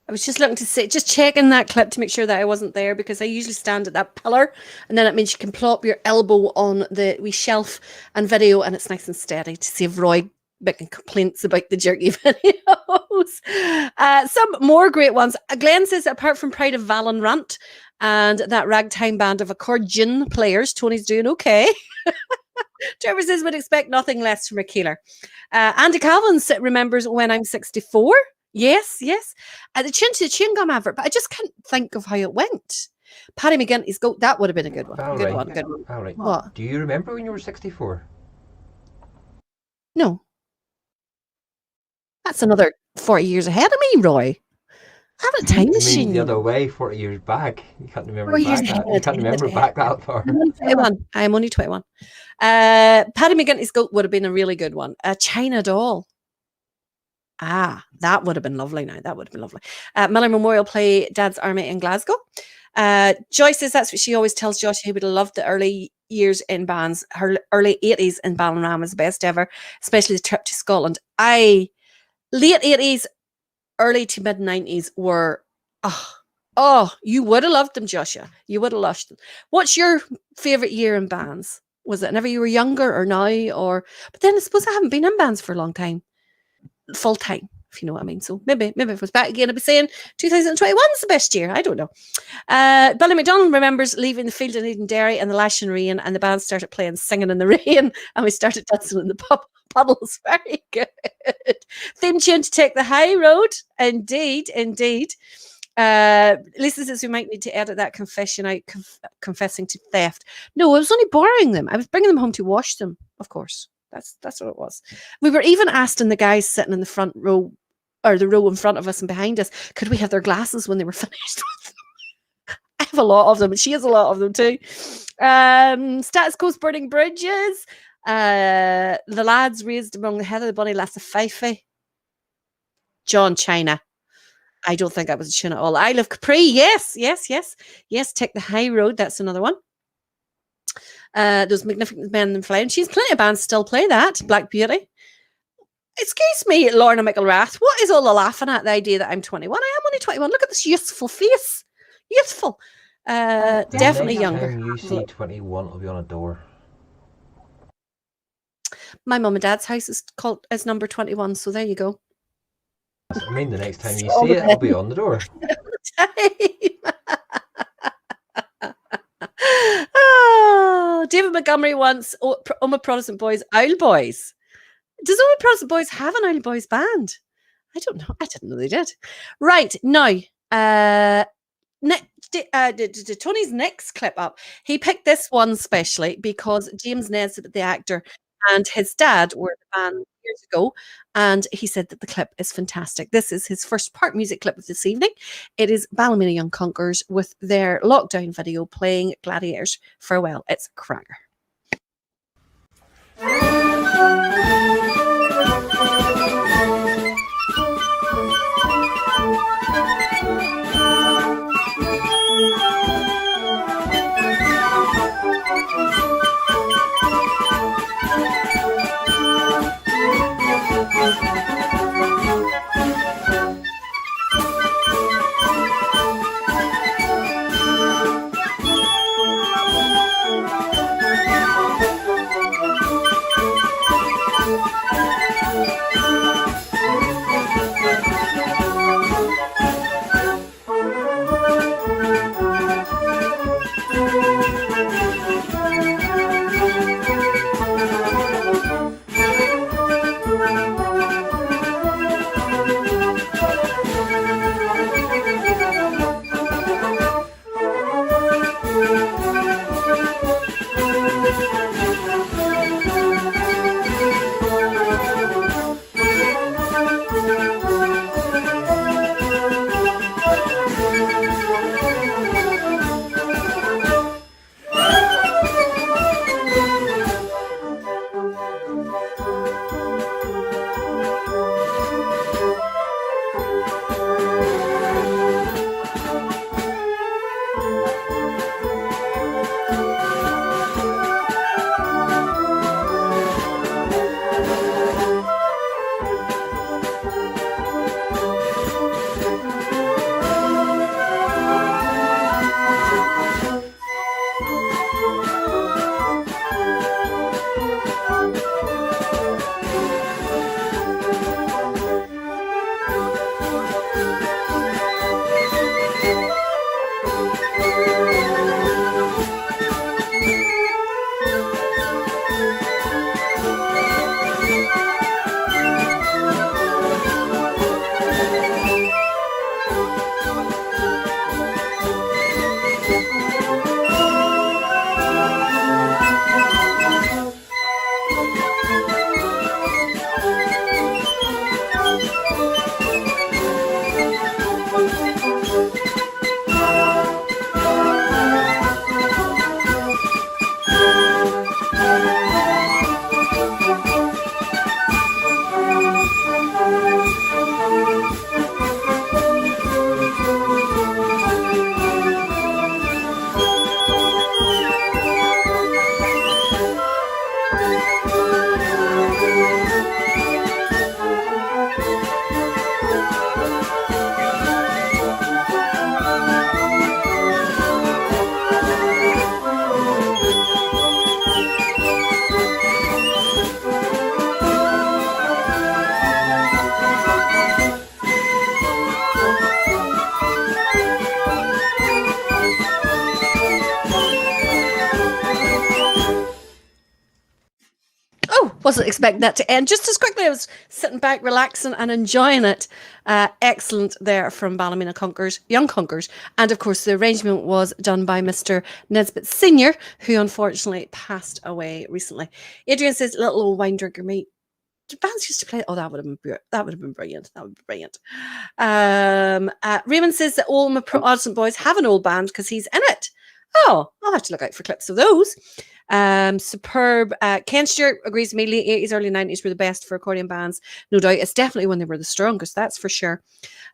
I was just looking to see, just checking that clip to make sure that I wasn't there, because I usually stand at that pillar, and then it means you can plop your elbow on the wee shelf and video, and it's nice and steady to save Roy making complaints about the jerky videos. Some more great ones. Glenn says, apart from Pride of Vallon Rant and that ragtime band of accordion players, Tony's doing okay. Trevor says, would expect nothing less from a Keeler. Andy Calvin remembers When I'm 64. Yes. The Chin to Chin Gum advert, but I just can't think of how it went. Paddy McGinty's Goat, that would have been a good one. Good one. All right. What? Do you remember when you were 64? No. That's another 40 years ahead of me, Roy. I have a time machine. You mean the other way, 40 years back. You can't remember back that far. I'm only 21. Paddy McGinty's Goat would have been a really good one. China Doll. That would have been lovely now. That would have been lovely. Millar Memorial Play Dad's Army in Glasgow. Joyce says that's what she always tells Josh. He would have loved the early years in bands. Her early 80s in Ballinram was the best ever, especially the trip to Scotland. Late 80s, early to mid 90s were, you would have loved them, Joshua. You would have loved them. What's your favourite year in bands? Was it whenever you were younger or now? But then I suppose I haven't been in bands for a long time. Full time, if you know what I mean. So maybe if it was back again, I'd be saying 2021 is the best year. I don't know. Billy McDonald remembers leaving the field in Edenderry and the lashing rain, and the band started playing Singing in the Rain, and we started dancing in the puddles. Very good. Theme tune to Take the High Road. Indeed. Lisa says we might need to edit that confession out, confessing to theft. No, I was only borrowing them. I was bringing them home to wash them, of course. That's what it was. We were even asking the guys sitting in the front row, or the row in front of us and behind us, could we have their glasses when they were finished with them? I have a lot of them, and she has a lot of them too. Status Quo's Burning Bridges. The Lads Raised Among the Heather, the Bunny Lass of Fife. John China. I don't think that was a tune at all. I Love Capri. Yes. Take the High Road. That's another one. Those Magnificent Men in Flame. She's plenty of bands still play that. Black Beauty. Excuse me, Lorna McElrath. What is all the laughing at, the idea that I'm 21? I am only 21. Look at this youthful face. Youthful. Definitely younger. Next time you see 21, it'll be on a door. My mum and dad's house is number 21, so there you go. I mean, the next time you see it, it'll be on the door. David Montgomery wants Oma Protestant Boys, Owl Boys. Does Oma Protestant Boys have an Owl Boys band? I don't know. I didn't know they did. Right, now, Tony's next clip up. He picked this one specially because James Nesbitt, the actor, and his dad were in the band years ago, and he said that the clip is fantastic. This is his first part music clip of this evening. It is Ballymena Young Conquerors with their lockdown video playing Gladiators Farewell. It's a cracker. wasn't expecting that to end just as quickly. I was sitting back, relaxing and enjoying it. Excellent there from Ballymena Young Conkers. And of course, the arrangement was done by Mr. Nesbitt Sr., who unfortunately passed away recently. Adrian says, little old wine drinker mate. The bands used to play. Oh, that would have been brilliant. That would be brilliant. Raymond says that all my Protestant boys have an old band because he's in it. Oh, I'll have to look out for clips of those. Superb. Ken Stewart agrees with me. Late 80s, early 90s were the best for accordion bands. No doubt. It's definitely when they were the strongest. That's for sure.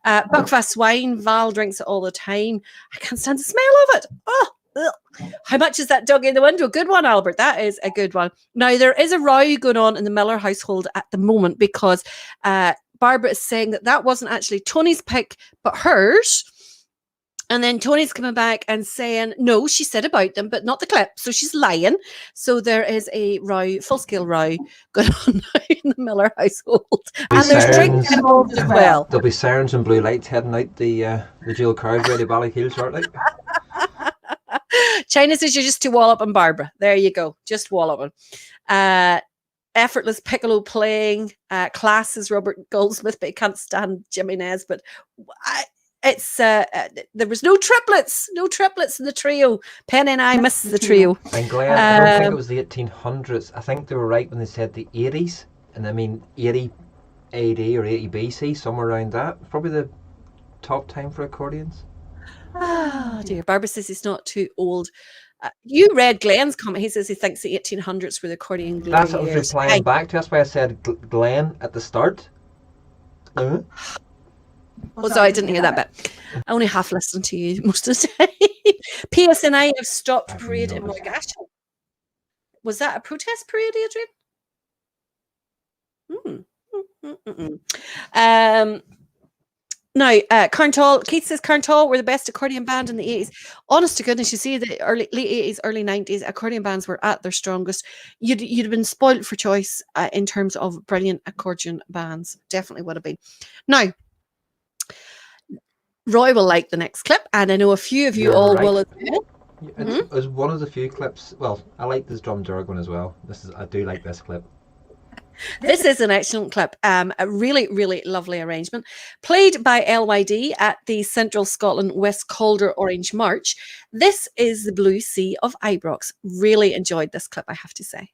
Buckfast wine. Val drinks it all the time. I can't stand the smell of it. Oh, ugh. How much is that dog in the window? Good one, Albert. That is a good one. Now, there is a row going on in the Millar household at the moment because Barbara is saying that wasn't actually Tony's pick, but hers. And then Tony's coming back and saying, no, she said about them, but not the clip. So she's lying. So there is a row, full-scale row going on now in the Millar household. And there's drinks involved as well. There'll be sirens and blue lights heading out the dual carriageway to Ballykeel shortly. China says you're just too walloping, Barbara. There you go. Just walloping. Effortless piccolo playing. Class is Robert Goldsmith, but he can't stand Jimmy Nesbitt. There was no triplets in the trio. Penny and I misses the trio. And Glenn, I don't think it was the 1800s. I think they were right when they said the 80s, and I mean 80 AD or 80 BC, somewhere around that. Probably the top time for accordions. Oh dear. Barbara says he's not too old. You read Glenn's comment. He says he thinks the 1800s were the accordion glory That's what I was years. replying back to. That's why I said Glenn at the start. Oh, sorry, I didn't hear that bit. I only half listened to you most of the time. PSNI have stopped parade in Moygashan. Was that a protest parade, Adrian? Now, Carntall, Keith says Carntall were the best accordion band in the 80s. Honest to goodness, you see the late 80s, early 90s, accordion bands were at their strongest. You'd have been spoiled for choice in terms of brilliant accordion bands. Definitely would have been. Now, Roy will like the next clip, and I know a few of you all will as well. It's one of the few clips. Well, I like this drum jerk one as well. I do like this clip. This is an excellent clip. A really, really lovely arrangement. Played by LYD at the Central Scotland West Calder Orange March. This is the Blue Sea of Ibrox. Really enjoyed this clip, I have to say.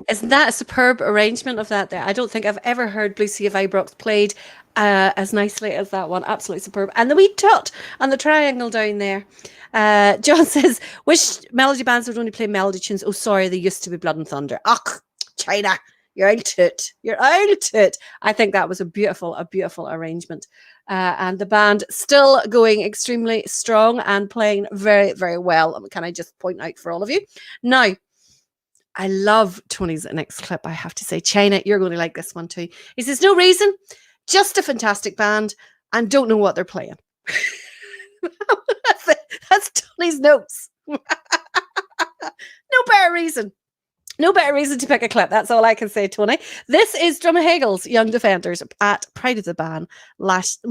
Isn't that a superb arrangement of that there? I don't think I've ever heard Blue Sea of Ibrox played as nicely as that one. Absolutely superb. And the wee tot and the triangle down there. John says, wish melody bands would only play melody tunes. Oh, sorry, they used to be Blood and Thunder. Ach, China. You're out it. You're out it. I think that was a beautiful arrangement. And the band still going extremely strong and playing very, very well. Can I just point out for all of you? Now, I love Tony's next clip, I have to say. China, you're going to like this one too. He says, no reason, just a fantastic band and don't know what they're playing. That's Tony's notes. No better reason. No better reason to pick a clip. That's all I can say, Tony. This is Drumhagel's Young Defenders at Pride of the Band last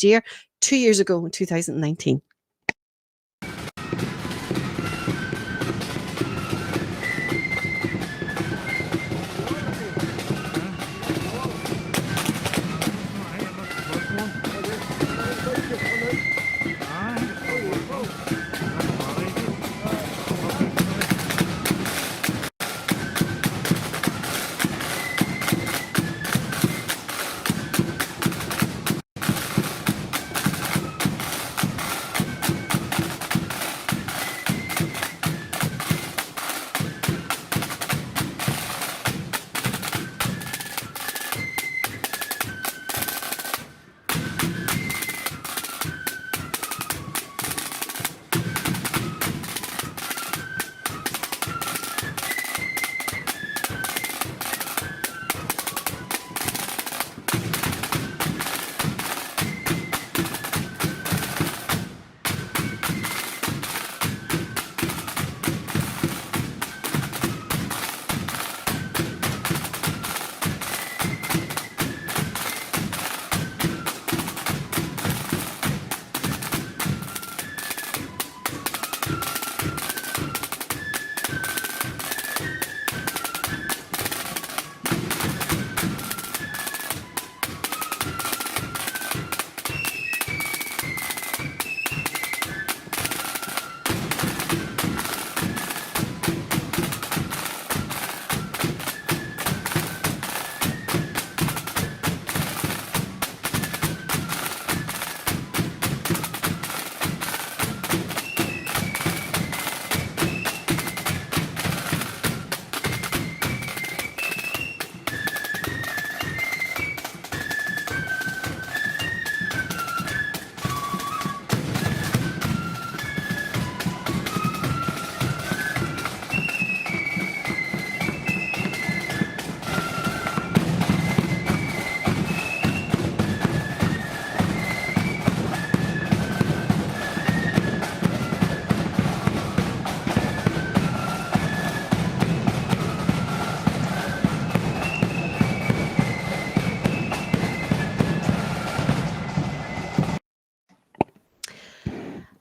year, 2 years ago in 2019.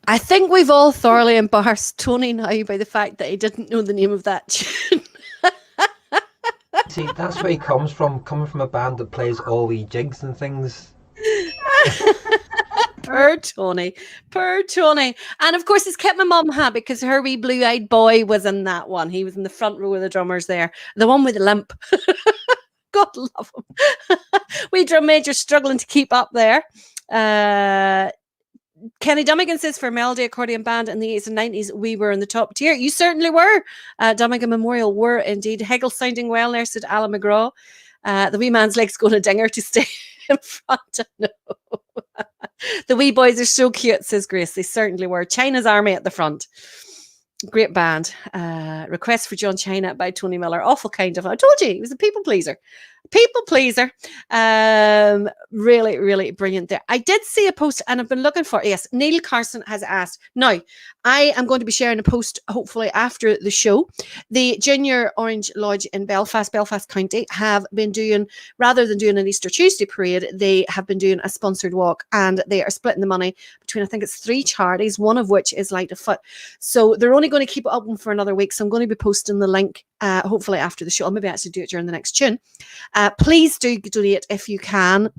I think we've all thoroughly embarrassed Tony now by the fact that he didn't know the name of that tune. See, that's where he comes from, coming from a band that plays all wee jigs and things. Poor Tony. And of course, he's kept my mum happy because her wee blue-eyed boy was in that one. He was in the front row of the drummers there. The one with the limp. God love him. We drum major struggling to keep up there. Kenny Dummigan says, for Melody Accordion Band in the 80s and 90s, we were in the top tier. You certainly were. Dummigan Memorial were indeed. Hegel sounding well there, said Alan McGraw. The wee man's leg's going a dinger to stay in front. No. The wee boys are so cute, says Grace. They certainly were. China's Army at the front. Great band. Request for John China by Tony Miller. Awful kind of him. I told you, he was a people pleaser. Really, really brilliant there. I did see a post and I've been looking for it. Yes, Neil Carson has asked. Now, I am going to be sharing a post hopefully after the show. The Junior Orange Lodge in Belfast County have been doing, rather than doing an Easter Tuesday parade, they have been doing a sponsored walk and they are splitting the money between, I think it's 3 charities, one of which is Light of Foot. So they're only going to keep it open for another week. So I'm going to be posting the link hopefully after the show. I'll maybe actually do it during the next tune. Please do donate if you can,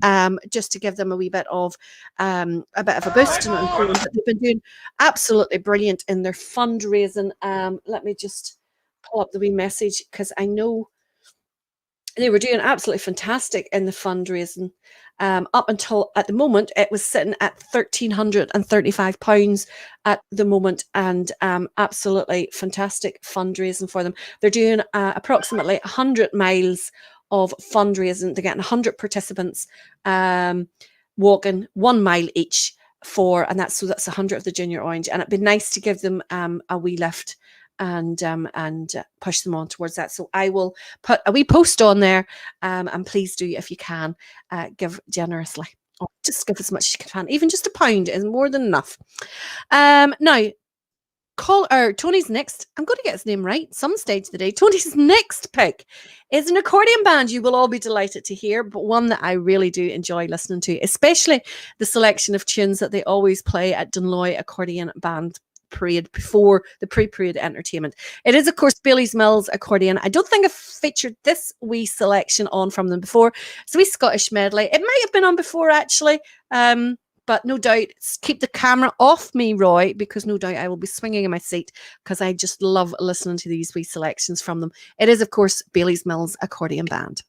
just to give them a wee bit of a boost. And they've been doing absolutely brilliant in their fundraising. Let me just pull up the wee message because I know they were doing absolutely fantastic in the fundraising. Up until at the moment, it was sitting at £1,335 at the moment, and absolutely fantastic fundraising for them. They're doing approximately 100 miles of fundraising. They're getting 100 participants walking 1 mile each and that's 100 of the Junior Orange, and it'd be nice to give them a wee lift and push them on towards that. So I will put a wee post on there, and please do, if you can, give generously, or just give as much as you can. Even just £1 is more than enough. Now, Tony's next, I'm going to get his name right some stage of the day. Tony's next pick is an accordion band you will all be delighted to hear, but one that I really do enjoy listening to, especially the selection of tunes that they always play at Dunloy Accordion Band Parade before the pre-parade entertainment. It is, of course, Bailey's Mills Accordion. I don't think I've featured this wee selection on from them before. It's a wee Scottish medley. It might have been on before, actually. But no doubt, keep the camera off me, Roy, because no doubt I will be swinging in my seat because I just love listening to these wee selections from them. It is, of course, Bailey's Mills Accordion Band.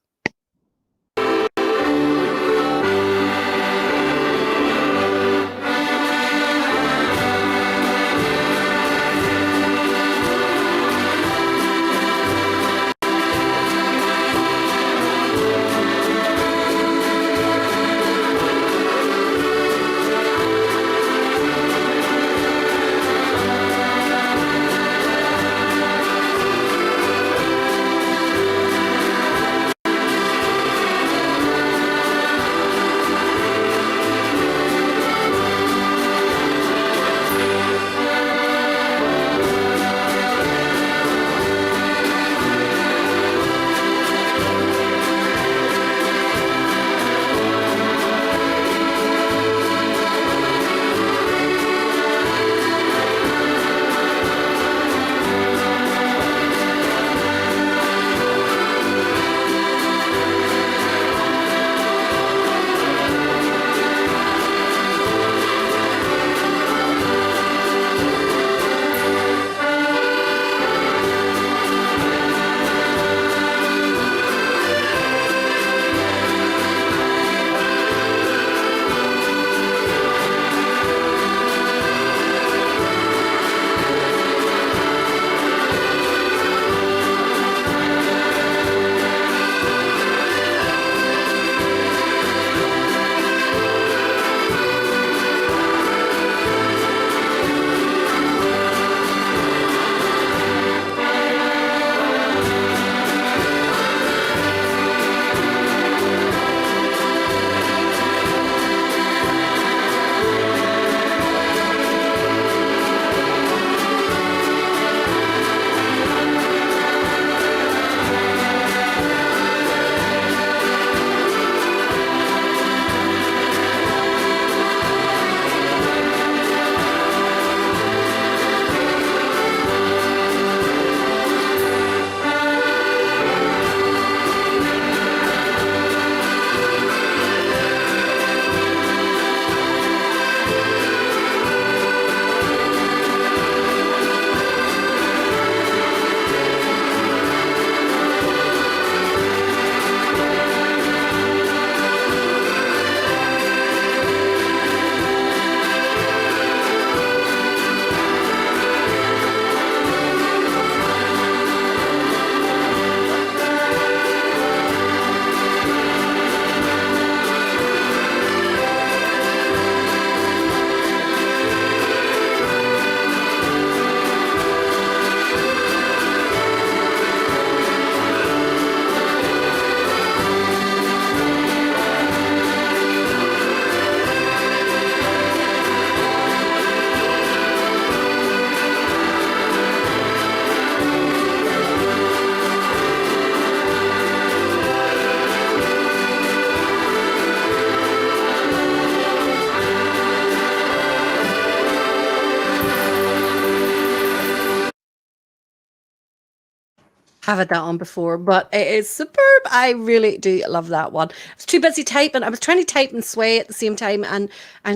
Have had that on before, but it is superb. I really do love that one. I was too busy typing. I was trying to type and sway at the same time and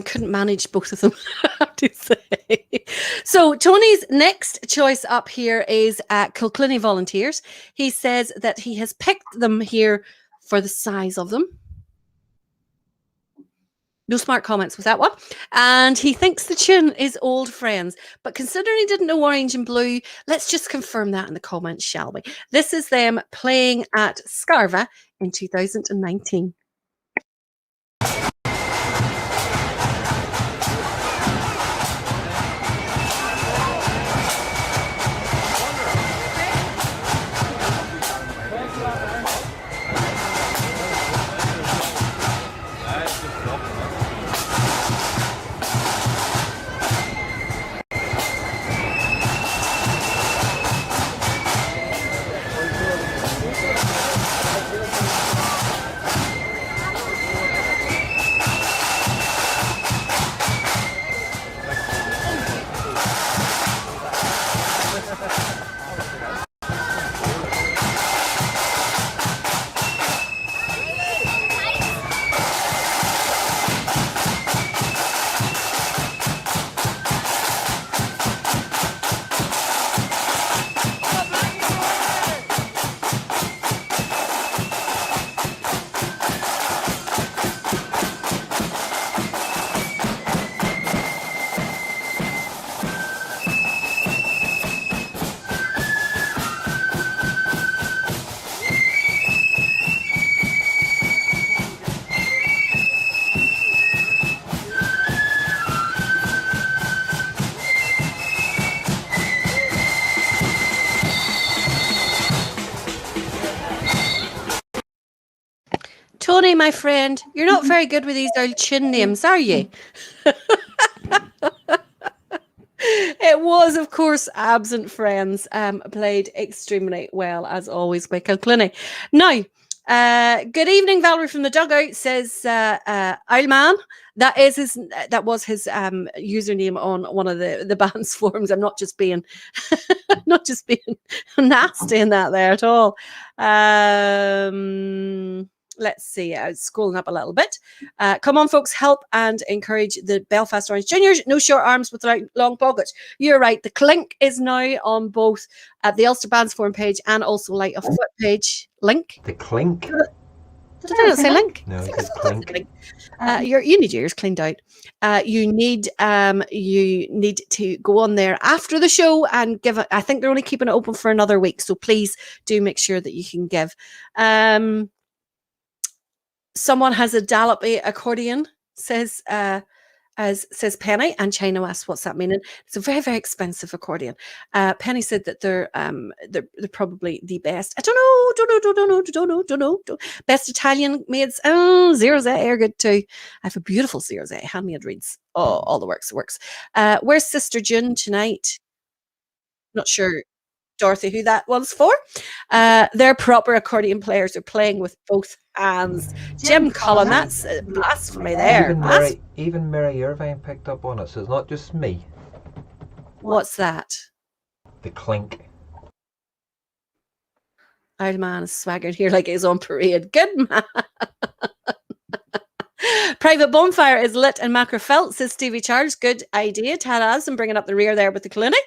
couldn't manage both of them, I have to say. So Tony's next choice up here is Kilcliny Volunteers. He says that he has picked them here for the size of them. No smart comments with that one. And he thinks the tune is Old Friends. But considering he didn't know Orange and Blue, let's just confirm that in the comments, shall we? This is them playing at Scarva in 2019. Tony, my friend, you're not very good with these old tune names, are you? It was, of course, Absent Friends, played extremely well, as always, by Kilclunny. Now, good evening, Valerie from the dugout, says Oilman. That was his username on one of the band's forums. I'm not just being not just being nasty in that there at all. Let's see. I was scrolling up a little bit. Come on, folks, help and encourage the Belfast Orange Juniors. No short arms without long pockets. You're right. The Clink is now on both at the Ulster Bands forum page and also Light of Foot page. Link. The Clink? Did I not say link? No, it's Clink. You need your ears cleaned out. You need to go on there after the show and give it. I think they're only keeping it open for another week, so please do make sure that you can give. Someone has a Dallopy accordion, says Penny, and China West. What's that meaning? It's a very, very expensive accordion. Penny said that they're probably the best. I don't know. Best Italian maids. Oh, Zero's are good too. I have a beautiful Zero's handmade reeds. Oh, all the works. Where's Sister June tonight? Not sure, Dorothy, who that one's for. They're proper accordion players. They're playing with both hands. Jim Cullen, that's blasphemy there. Even Mary Irvine picked up on it, so it's not just me. What's that? The Clink. Old man is swaggering here like he's on parade. Good man. Private bonfire is lit in Macrofelt, says Stevie Charles. Good idea. Taraz and bringing up the rear there with the clinic.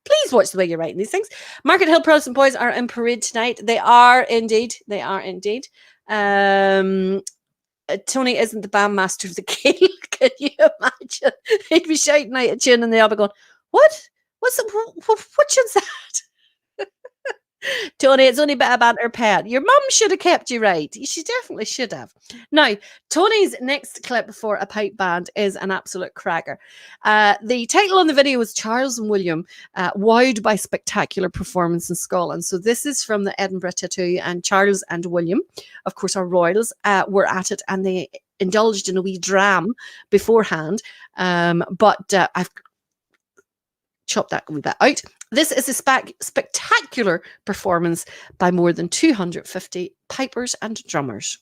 Please watch the way you're writing these things. Market Hill Protestant Boys are in parade tonight. They are indeed. Tony isn't the bandmaster of the Keel. Can you imagine? He'd be shouting out a tune and they'll be going, what? What tune's that? Tony, it's only a bit of banter, pet. Your mum should have kept you right. She definitely should have. Now, Tony's next clip for a pipe band is an absolute cracker. The title on the video was Charles and William, wowed by spectacular performance in Scotland. So this is from the Edinburgh Tattoo, and Charles and William, of course, our royals, were at it, and they indulged in a wee dram beforehand. But I've chopped that wee bit out. This is a spectacular performance by more than 250 pipers and drummers.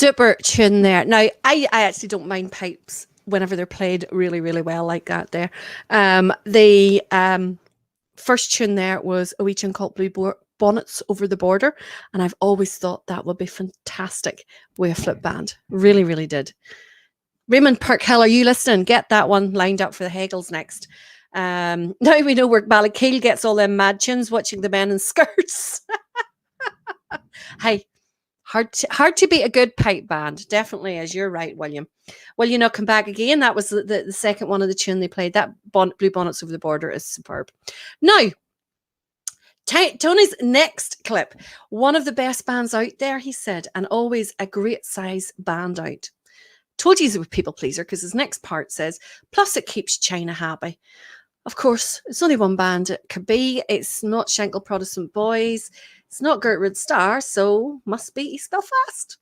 Super tune there. Now, I actually don't mind pipes whenever they're played really, really well like that there. The first tune there was a wee tune called Blue Bonnets Over the Border, and I've always thought that would be fantastic with a flip band. Really, really did. Raymond Parkhill, are you listening? Get that one lined up for the Hegels next. Now we know where Ballykeel gets all them mad tunes, watching the men in skirts. Hey, hard to beat a good pipe band. Definitely is. You're right, William. Will you not come back again? That was the second one of the tune they played. That Blue Bonnets Over the Border is superb. Now, Tony's next clip. One of the best bands out there, he said, and always a great size band out. Told you he's a people pleaser because his next part says, plus it keeps China happy. Of course, it's only one band it could be. It's not Schenkel Protestant Boys. It's not Gertrude Starr, so must be East Belfast.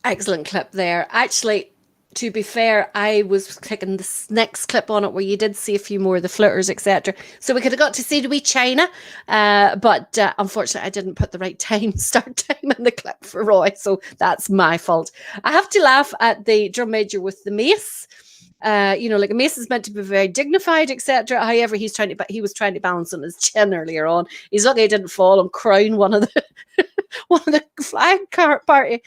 Excellent clip there. Actually, to be fair, I was clicking this next clip on it where you did see a few more of the flitters, etc. So we could have got to see the wee China, but unfortunately I didn't put the right start time in the clip for Roy, so that's my fault. I have to laugh at the drum major with the mace. Like a mace is meant to be very dignified, etc. However, he was trying to balance on his chin earlier on. He's lucky he didn't fall and crown one of the flag party.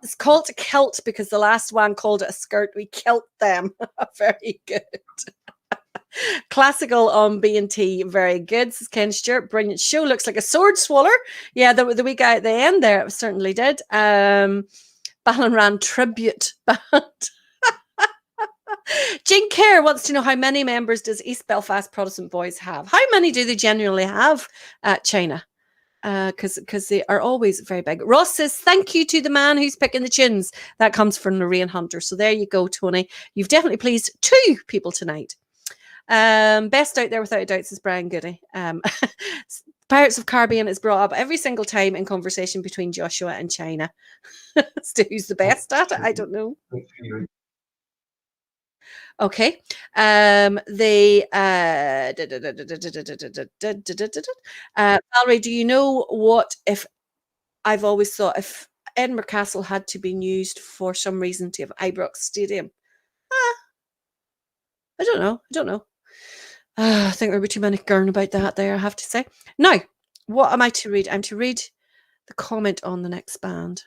It's called a kilt because the last one called it a skirt. We kilt them. Very good. Classical on B&T, very good, says Ken Stewart. Brilliant show. Looks like a sword swaller. Yeah, the wee guy at the end there, it certainly did. Ballinran tribute band. Jane Kerr wants to know how many members does East Belfast Protestant Boys have? How many do they genuinely have at China? Because they are always very big. Ross says, thank you to the man who's picking the tunes. That comes from Lorraine Hunter. So there you go, Tony. You've definitely pleased 2 people tonight. Best out there without a doubt, says Brian Goody. Pirates of Caribbean is brought up every single time in conversation between Joshua and China. As to who's the best at it, I don't know. Okay. Valerie, do you know what if I've always thought if Edinburgh Castle had to be used for some reason to have Ibrox Stadium? I don't know. I don't know. I think there'll be too many girn about that there, I have to say. Now, what am I to read? I'm to read the comment on the next band.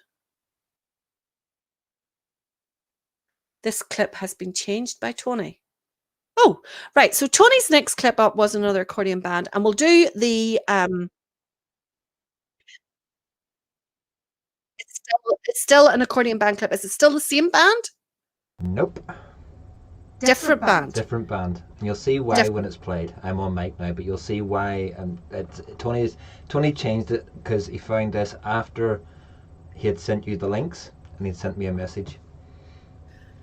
This clip has been changed by Tony. Oh, right. So Tony's next clip up was another accordion band, and we'll do the it's still an accordion band clip. Is it still the same band? Nope. Different band. Different band. And you'll see why when it's played. I'm on mic now, but you'll see why. And Tony changed it because he found this after he had sent you the links, and he'd sent me a message.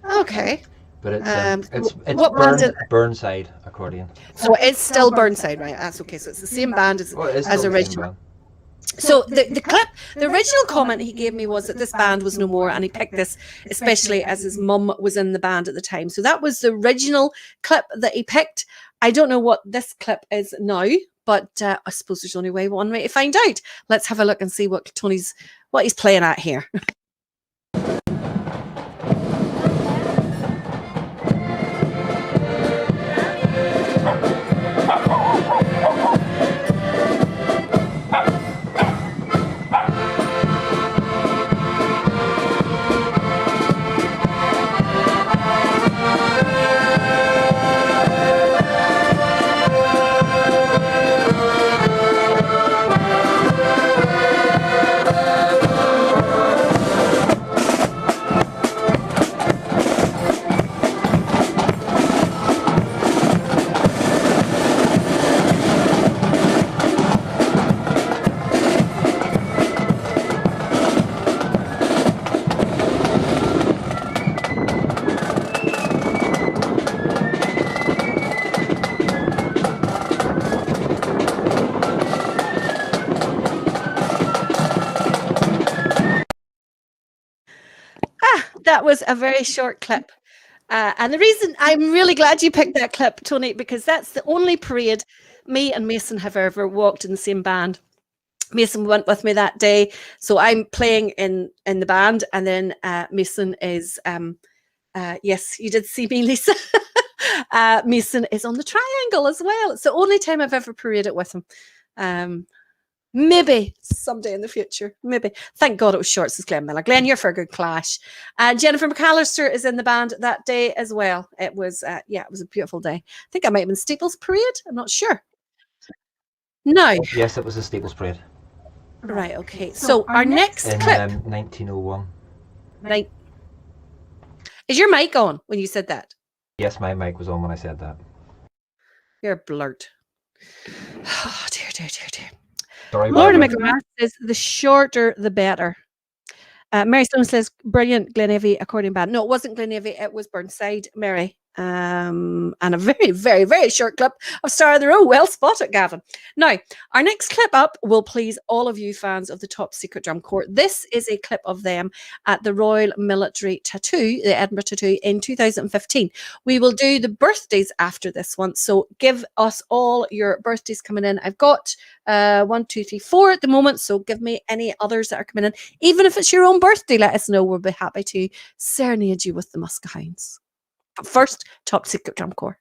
Okay. But it's what band Burnside accordion. So it's still Burnside, right? That's okay. So it's the same band as original. So the clip, the original comment he gave me was that this band was no more, and he picked this especially as his mum was in the band at the time. So that was the original clip that he picked. I don't know what this clip is now, but I suppose there's only one way to find out. Let's have a look and see what he's playing at here. That was a very short clip. And the reason I'm really glad you picked that clip, Tony, because that's the only parade me and Mason have ever walked in the same band. Mason went with me that day. So I'm playing in the band, and then Mason is, yes, you did see me, Lisa. Mason is on the triangle as well. It's the only time I've ever paraded with him. Maybe someday in the future. Maybe. Thank God it was short, says Glenn Miller. Glenn, you're for a good clash. Jennifer McAllister is in the band that day as well. It was, it was a beautiful day. I think I might have been Steeples Parade. I'm not sure. No. Yes, it was a Steeples Parade. Right, okay. So our next clip. 1901. Right. Is your mic on when you said that? Yes, my mic was on when I said that. You're a blurt. Oh, dear, dear, dear, dear. Sorry, Lorna McGrath says the shorter the better. Mary Stone says brilliant Glenavy accordion band. No, it wasn't Glenavy, it was Burnside, Mary. And a very, very, very short clip of Star of the Row. Well spotted, Gavin. Now, our next clip up will please all of you fans of the Top Secret Drum Corps. This is a clip of them at the Royal Military Tattoo, the Edinburgh Tattoo, in 2015. We will do the birthdays after this one, so give us all your birthdays coming in. I've got 1, 2, 3, 4 at the moment, so give me any others that are coming in. Even if it's your own birthday, let us know. We'll be happy to serenade you with the Muscahounds. But first, Top Secret Drum Corps.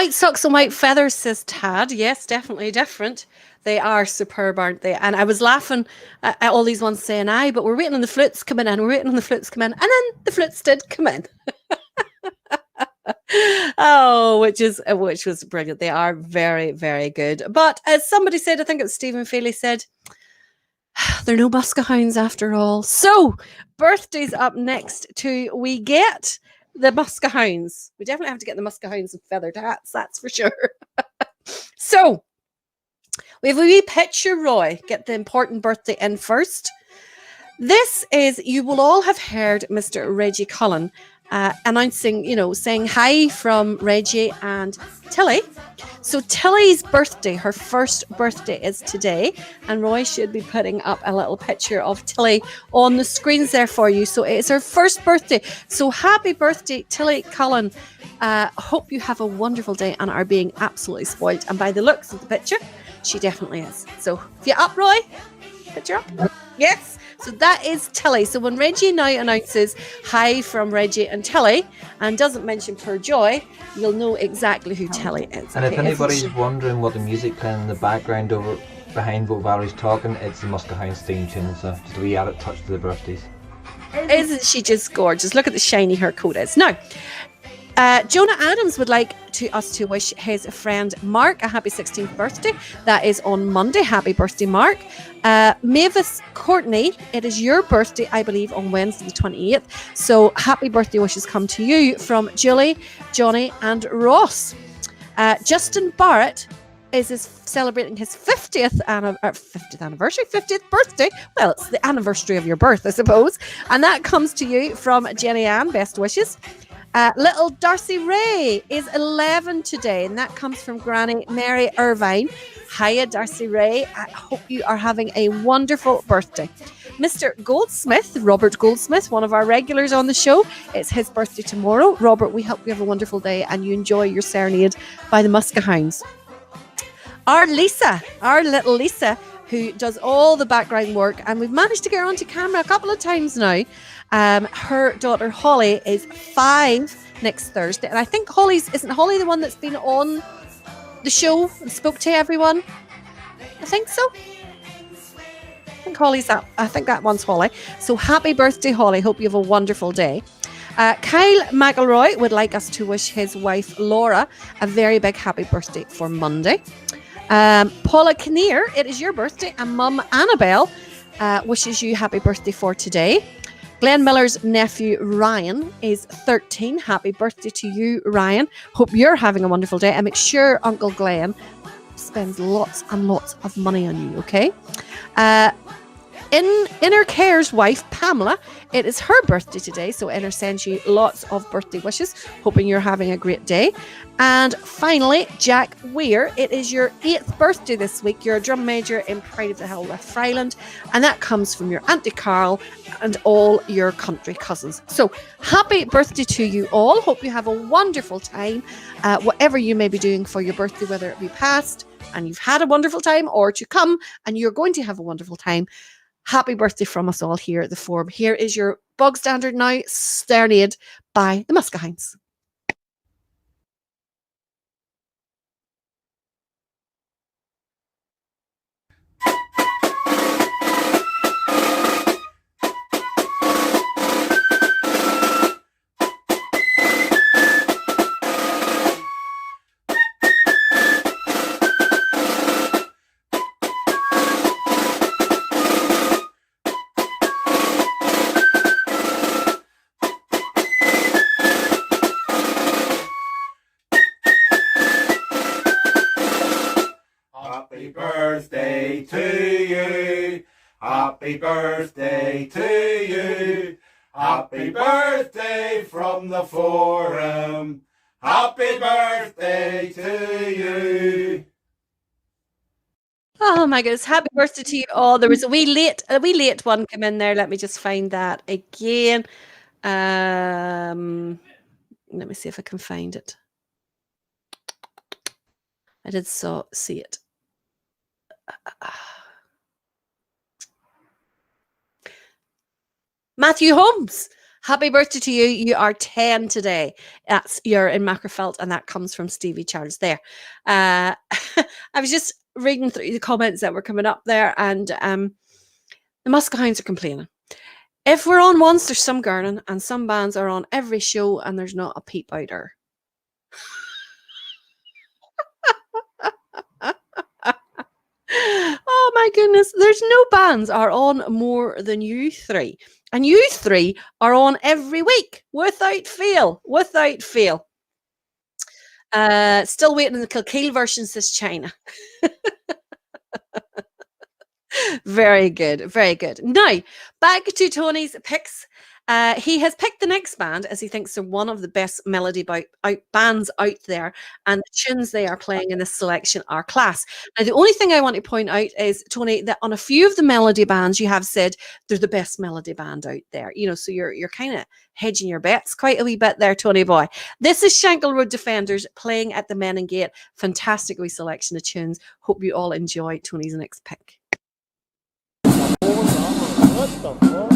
White socks and white feathers, says Tad. Yes, definitely different. They are superb, aren't they? And I was laughing at all these ones saying aye, but we're waiting on the flutes coming in. We're waiting on the flutes coming in. And then the flutes did come in. Oh, which was brilliant. They are very, very good. But as somebody said, I think it was Stephen Feely said, they're no Muscahounds after all. So birthdays up next to we get the Muscahounds. We definitely have to get the Muscahounds with feathered hats, that's for sure. So we have a wee picture, Roy. Get the important birthday in first. This is, you will all have heard Mr. Reggie Cullen announcing, saying hi from Reggie and Tilly. So Tilly's birthday, her first birthday is today, and Roy should be putting up a little picture of Tilly on the screens there for you. So it's her first birthday. So happy birthday, Tilly Cullen. Hope you have a wonderful day and are being absolutely spoiled. And by the looks of the picture, she definitely is. So if you're up, Roy, picture up. Yes. So that is Tilly. So when Reggie now announces hi from Reggie and Tilly and doesn't mention poor Joy, you'll know exactly who Tilly is. And if anybody's wondering what the music playing in the background over behind what Valerie's talking, it's the Muscahounds theme tune. So just a wee added touch to the birthdays. Isn't she just gorgeous? Look at the shiny her coat is. Now, Jonah Adams would like us to wish his friend Mark a happy 16th birthday. That is on Monday. Happy birthday, Mark. Mavis Courtney, it is your birthday, I believe, on Wednesday the 28th. So happy birthday wishes come to you from Julie, Johnny and Ross. Justin Barrett is celebrating his 50th anniversary, 50th birthday. Well, it's the anniversary of your birth, I suppose. And that comes to you from Jenny Ann. Best wishes. Little Darcy Ray is 11 today, and that comes from Granny Mary Irvine. Hiya, Darcy Ray. I hope you are having a wonderful birthday. Mr. Goldsmith, Robert Goldsmith, one of our regulars on the show. It's his birthday tomorrow. Robert, we hope you have a wonderful day and you enjoy your serenade by the Muscahounds. Our little Lisa, who does all the background work, and we've managed to get her onto camera a couple of times now. Her daughter Holly is 5 next Thursday, and I think isn't Holly the one that's been on the show and spoke to everyone? I think so. I think that one's Holly. So happy birthday, Holly. Hope you have a wonderful day. Kyle McElroy would like us to wish his wife Laura a very big happy birthday for Monday. Paula Kinnear, it is your birthday, and Mum Annabelle wishes you happy birthday for today. Glenn Millar's nephew Ryan is 13. Happy birthday to you, Ryan. Hope you're having a wonderful day, and make sure Uncle Glenn spends lots and lots of money on you, okay? Inner Care's wife, Pamela, it is her birthday today, so Inner sends you lots of birthday wishes, hoping you're having a great day. And finally, Jack Weir, it is your 8th birthday this week. You're a drum major in Pride of the Hill, West Fryland, and that comes from your Auntie Carl and all your country cousins. So happy birthday to you all. Hope you have a wonderful time, whatever you may be doing for your birthday, whether it be past and you've had a wonderful time, or to come and you're going to have a wonderful time. Happy birthday from us all here at the Forum. Here is your bog standard now, serenade by the Muscahounds. Happy birthday to you. Happy birthday to you. Happy birthday from the Forum. Happy birthday to you. Oh my goodness, happy birthday to you all. There was a wee late one come in there. Let me just find that again. Let me see if I can find it. I did see it. Matthew Holmes. Happy birthday to you. You are 10 today. You're in Macrofelt, and that comes from Stevie Charles there. I was just reading through the comments that were coming up there, and the Muskehounds are complaining. If we're on once, there's some garden, and some bands are on every show, and there's not a peep out her. Oh my goodness, there's no bands are on more than you three. And you three are on every week without fail. Without fail. Still waiting on the Kilkeel version, says China. Very good, very good. Now, back to Tony's picks. He has picked the next band as he thinks they're one of the best melody bands out there, and the tunes they are playing in this selection are class. Now, the only thing I want to point out is, Tony, that on a few of the melody bands, you have said they're the best melody band out there. You know, so you're kind of hedging your bets quite a wee bit there, Tony boy. This is Shankill Road Defenders playing at the Men Gate. Fantastic wee selection of tunes. Hope you all enjoy Tony's next pick. What the fuck?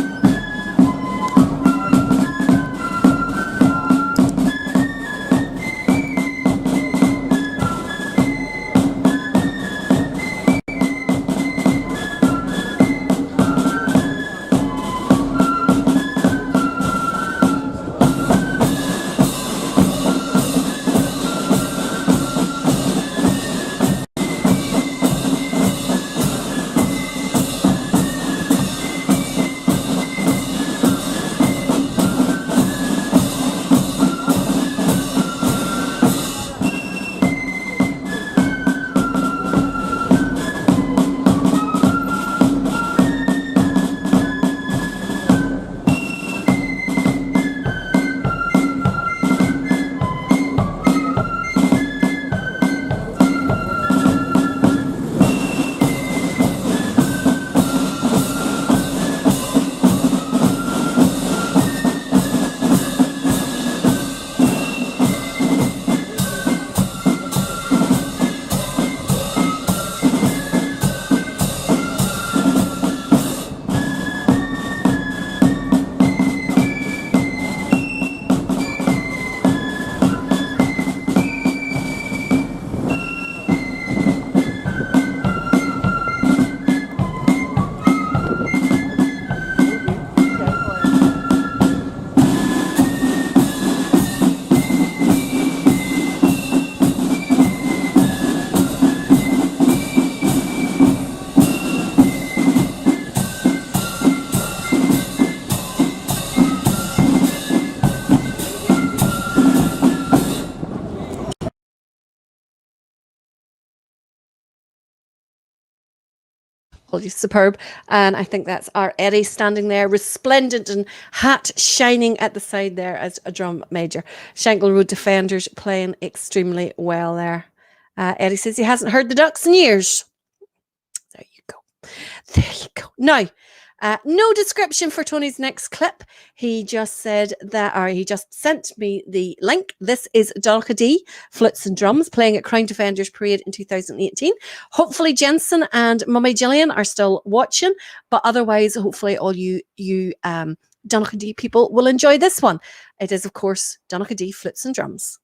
Superb. And I think that's our Eddie standing there, resplendent and hat shining at the side there as a drum major. Shankill Road Defenders playing extremely well there. Eddie says he hasn't heard the Ducks in years. There you go. There you go. Now, no description for Tony's next clip. He just said that, or he just sent me the link. This is Donaghadee Flutes and Drums playing at Crown Defenders Parade in 2018. Hopefully Jensen and Mummy Gillian are still watching, but otherwise, hopefully all you Donaghadee people will enjoy this one. It is, of course, Donaghadee Flutes and Drums.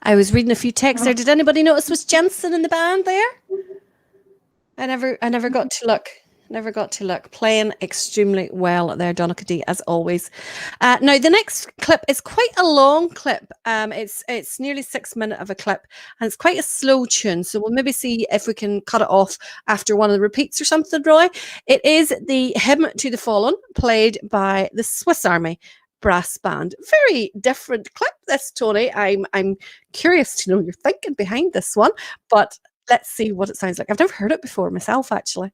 I was reading a few texts there. Did anybody notice was Jensen in the band there? I never got to look. Never got to look. Playing extremely well there, Donaghadee, as always. Now the next clip is quite a long clip. It's nearly 6 minutes of a clip, and it's quite a slow tune. So we'll maybe see if we can cut it off after one of the repeats or something, Roy. It is the Hymn to the Fallen, played by the Swiss Army Brass Band. Very different clip, this, Tony. I'm curious to know your thinking behind this one, but let's see what it sounds like. I've never heard it before myself, actually.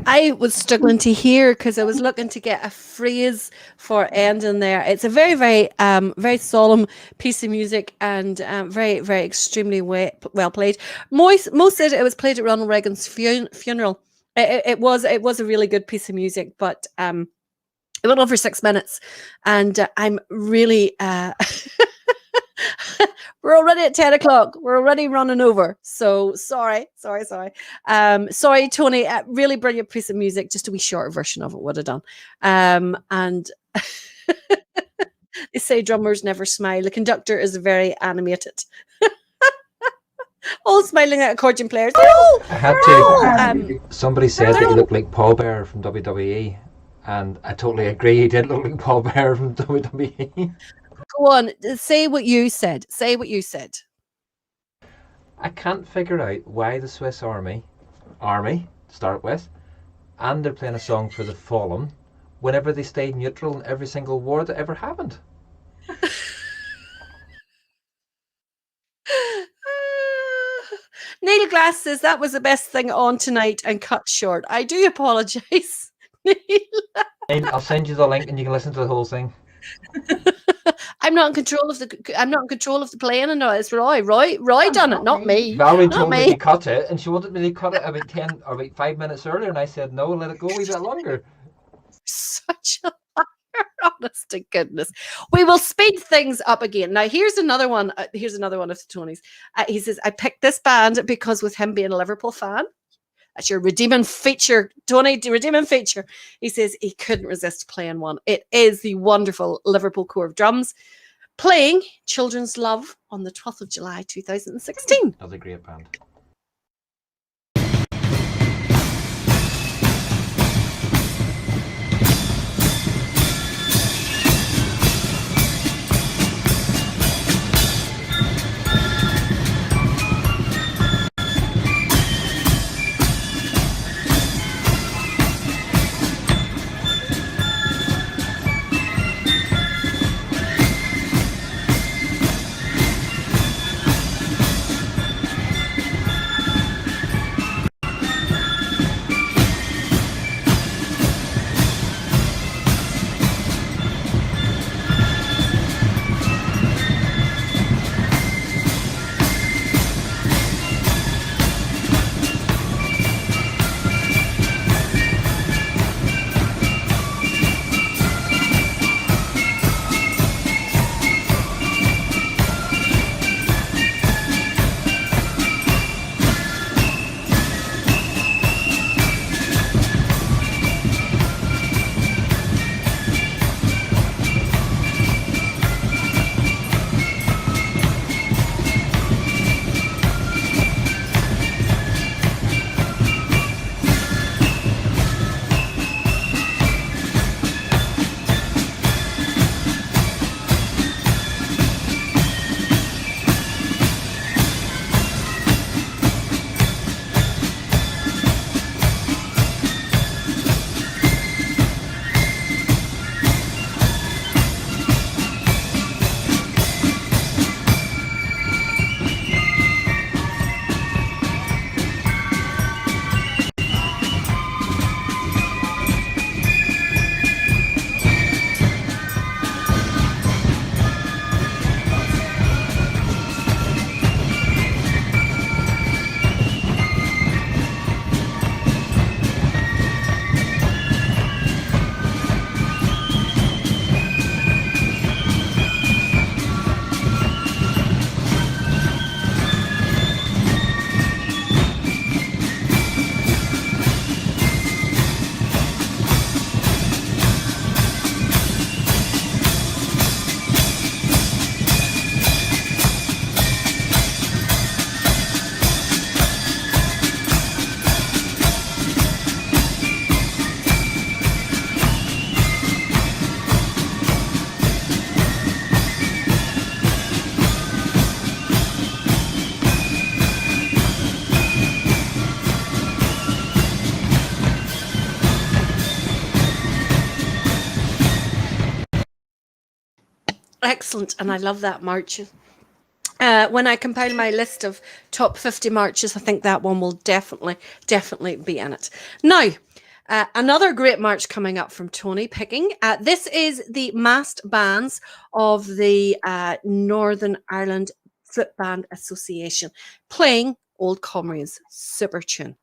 I was struggling to hear because I was looking to get a phrase for ending there. It's a very, very solemn piece of music and very, very extremely well played. Most said it was played at Ronald Reagan's funeral. It was a really good piece of music, but it went on for 6 minutes, and I'm really. We're already at 10 o'clock. We're already running over. So sorry. Sorry, Tony. Really brilliant piece of music. Just a wee short version of it would have done. And they say drummers never smile. The conductor is very animated. All smiling at accordion players. I had to. Um, Somebody said that he looked like Paul Bearer from WWE, and I totally agree. He did look like Paul Bearer from WWE. Go on. Say what you said. Say what you said. I can't figure out why the Swiss Army, to start with, and they're playing a song for the fallen, whenever they stayed neutral in every single war that ever happened. Neil Glass says that was the best thing on tonight and cut short. I do apologise, Neil. I'll send you the link and you can listen to the whole thing. I'm not in control of the playing, and no, it's Roy. Roy done it, not me. Valerie Not told me me. to cut it, and she wanted me to cut it about 10 or about 5 minutes earlier, and I said no, let it go a wee bit longer. Such a liar, honest to goodness. We will speed things up again. Now, here's another one. Here's another one of Tony's. He says, I picked this band because with him being a Liverpool fan, that's your redeeming feature, Tony, the redeeming feature. He says he couldn't resist playing one. It is the wonderful Liverpool Corps of Drums playing Children's Love on the 12th of July, 2016. That's a great band. Excellent, and I love that march. When I compile my list of top 50 marches, I think that one will definitely be in it. Now, Another great march coming up from Tony picking. This is the massed bands of the Northern Ireland Flip Band Association playing Old Comrades. Super tune.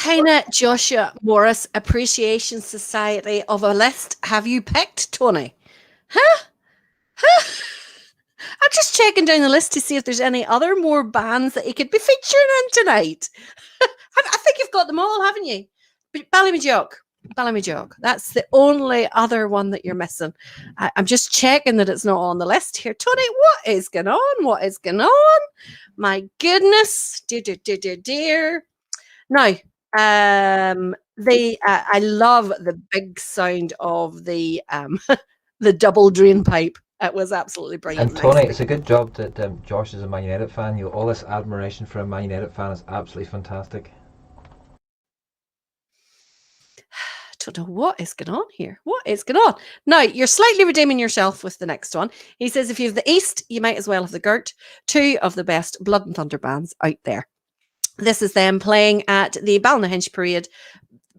kind of Joshua Morris Appreciation Society of a list have you picked, Tony? Huh? I'm just checking down the list to see if there's any other more bands that he could be featuring in tonight. I think you've got them all, haven't you? Ballymajog. That's the only other one that you're missing. I'm just checking that it's not on the list here. Tony, what is going on? What is going on? My goodness. Dear. Now, I love the big sound of the the double drain pipe. It was absolutely brilliant. And Tony, it's a good job that Josh is a Man United fan. You know, all this admiration for a Man United fan is absolutely fantastic. Don't know what is going on here. What is going on? Now, you're slightly redeeming yourself with the next one. He says, if you have the East, you might as well have the Gert. Two of the best Blood and Thunder bands out there. This is them playing at the Ballynahenge Parade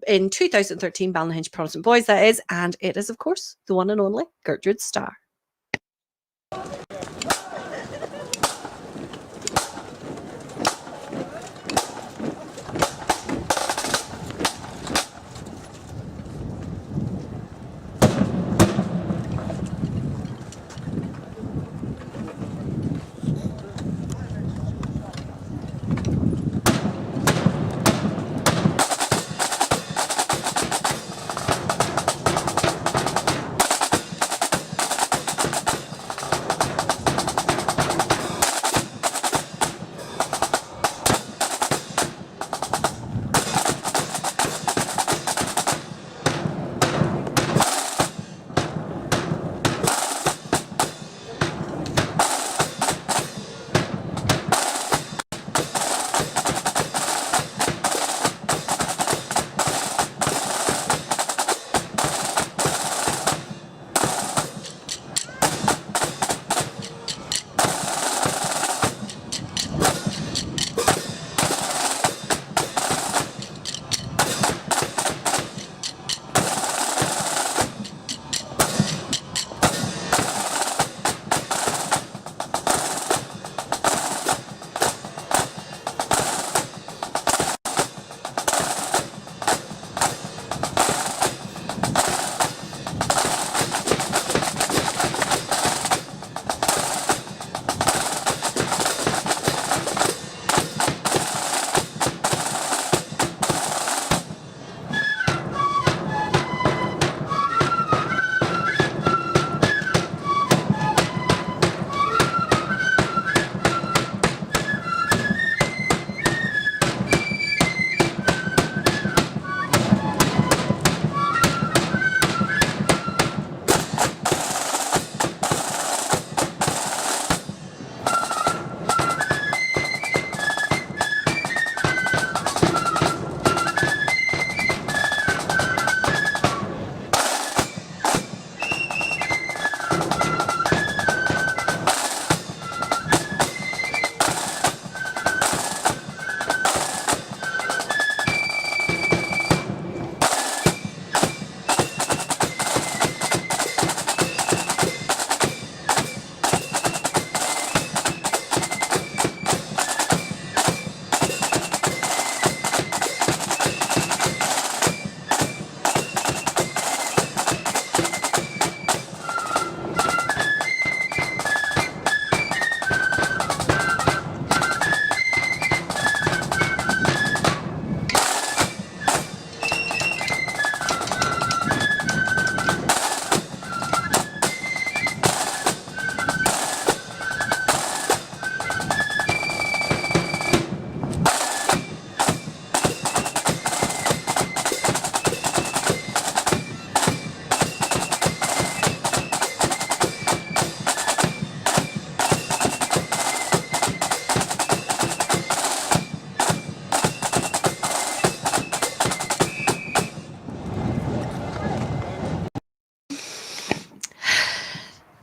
in 2013, Ballynahenge Protestant Boys, that is. And it is, of course, the one and only Gertrude Starr.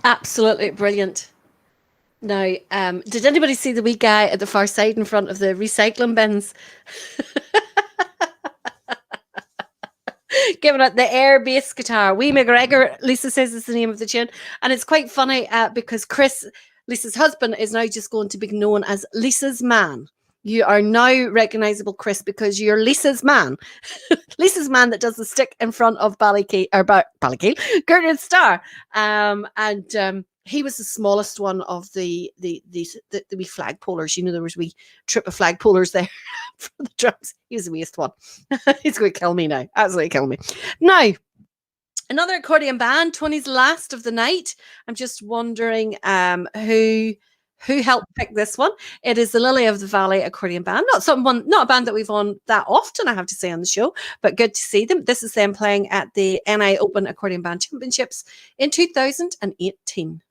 Absolutely brilliant. Now, did anybody see the wee guy at the far side in front of the recycling bins? Giving it the air bass guitar. Wee McGregor, Lisa says is the name of the tune. And it's quite funny because Chris, Lisa's husband, is now just going to be known as Lisa's man. You are now recognisable, Chris, because you're Lisa's man. Lisa's man that does the stick in front of Ballykeel, Gertrude Starr. And he was the smallest one of the wee flag polers. You know, there was a wee trip of flag polers there for the drums. He was the weakest one. He's going to kill me now. Absolutely kill me. Now, another accordion band, Tony's last of the night. I'm just wondering who helped pick this one. It is the Lily of the Valley accordion band. Not a band that we've on that often, I have to say, on the show, but good to see them. This is them playing at the NI Open Accordion Band Championships in 2018.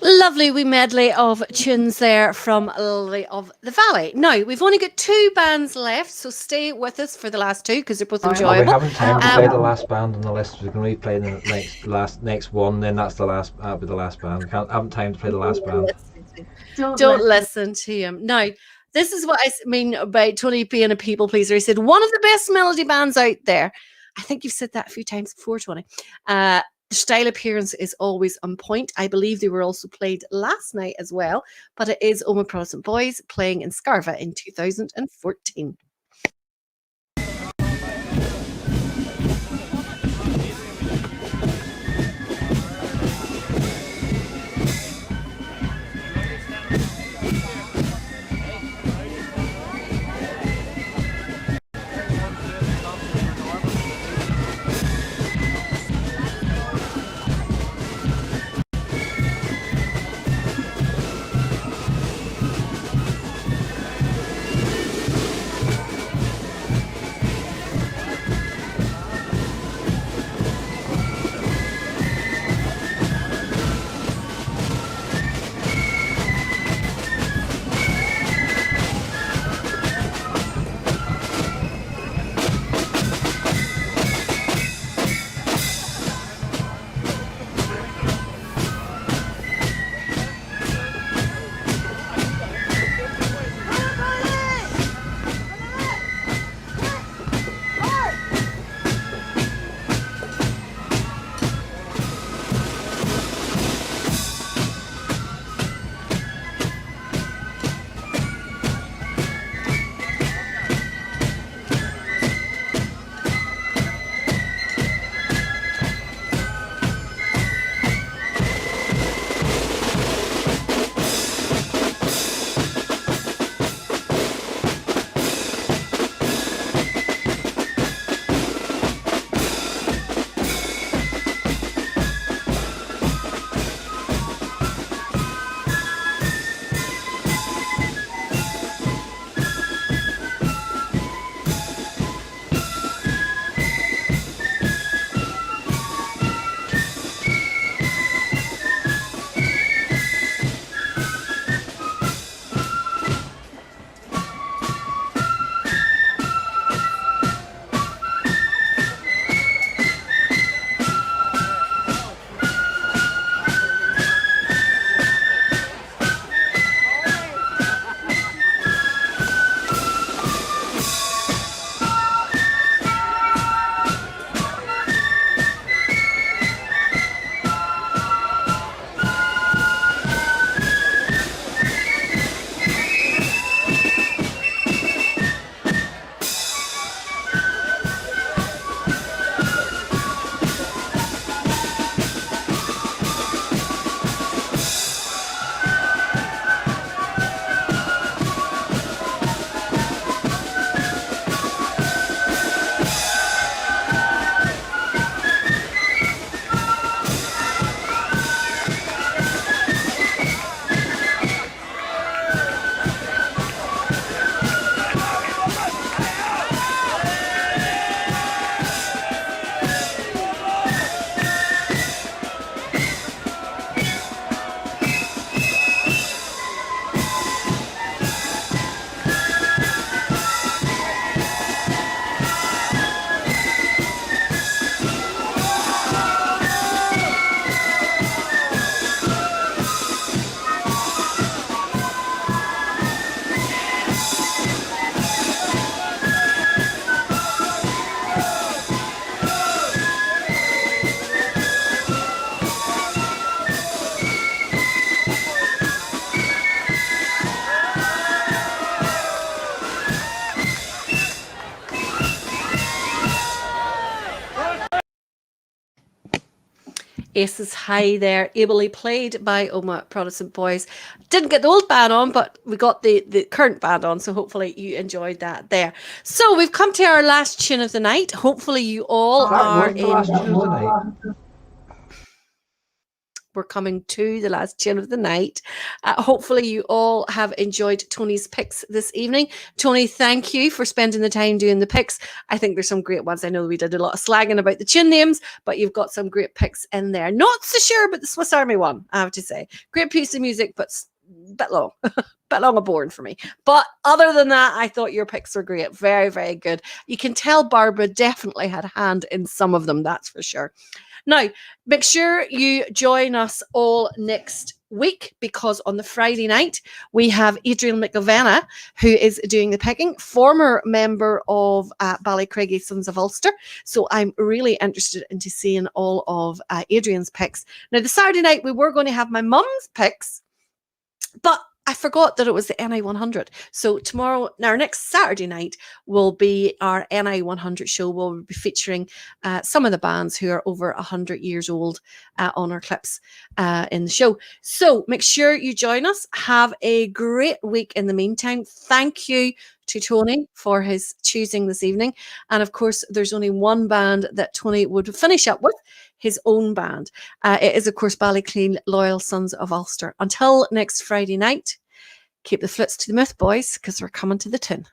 Lovely wee medley of tunes there from Lily of the Valley. Now, we've only got two bands left, so stay with us for the last two because they're both enjoyable. We haven't time to play the last band on the list. We can only play the next one, then that's the last. That'll be the last band. We haven't time to play the last band. Don't listen to him. Now, this is what I mean by Tony being a people pleaser. He said, one of the best melody bands out there. I think you've said that a few times before, Tony. The style appearance is always on point. I believe they were also played last night as well, but it is Oma Protestant Boys playing in Scarva in 2014. Aces High there, ably played by Oma Protestant Boys. Didn't get the old band on, but we got the current band on, so hopefully you enjoyed that there. So we've come to our last tune of the night. Hopefully you all are The last tune of the night. We're coming to the last tune of the night. Hopefully you all have enjoyed Tony's picks this evening. Tony, thank you for spending the time doing the picks. I think there's some great ones. I know we did a lot of slagging about the tune names, but you've got some great picks in there. Not so sure about the Swiss Army one, I have to say. Great piece of music, but a bit long. Bit long and boring for me. But other than that, I thought your picks were great. Very, very good. You can tell Barbara definitely had a hand in some of them, that's for sure. Now, make sure you join us all next week, because on the Friday night, we have Adrian McIlvenna, who is doing the picking, former member of Ballykeel Sons of Ulster. So I'm really interested into seeing all of Adrian's picks. Now, the Saturday night, we were going to have my mum's picks, but I forgot that it was the NI 100. So tomorrow, our next Saturday night, will be our NI 100 show. We'll be featuring some of the bands who are over 100 years old on our clips in the show. So make sure you join us. Have a great week in the meantime. Thank you to Tony for his choosing this evening. And of course, there's only one band that Tony would finish up with, his own band. It is, of course, Ballykeel Loyal Sons of Ulster. Until next Friday night, keep the flits to the myth, boys, because we're coming to the tune.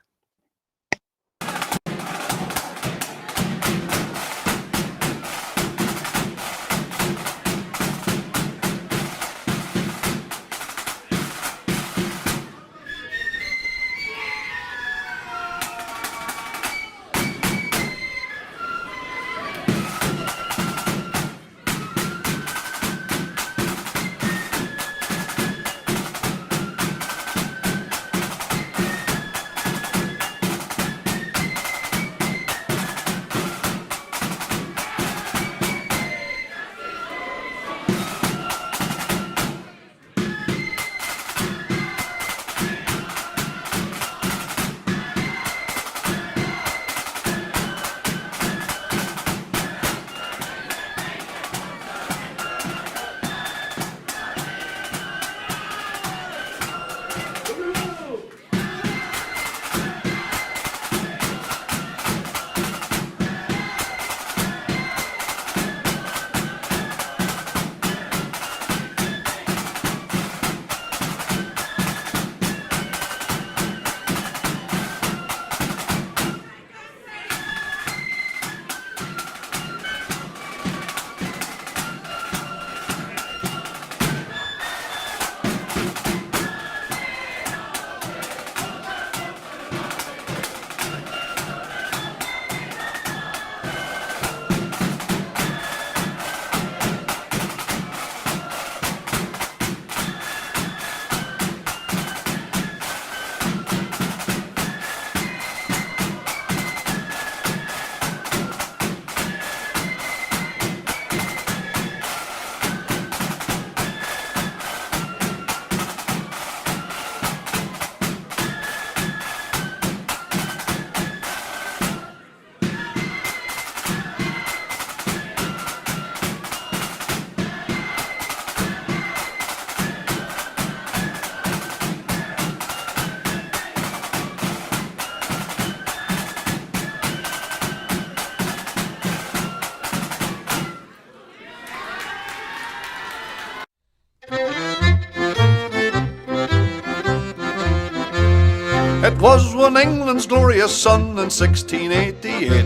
It was when England's glorious sun in 1688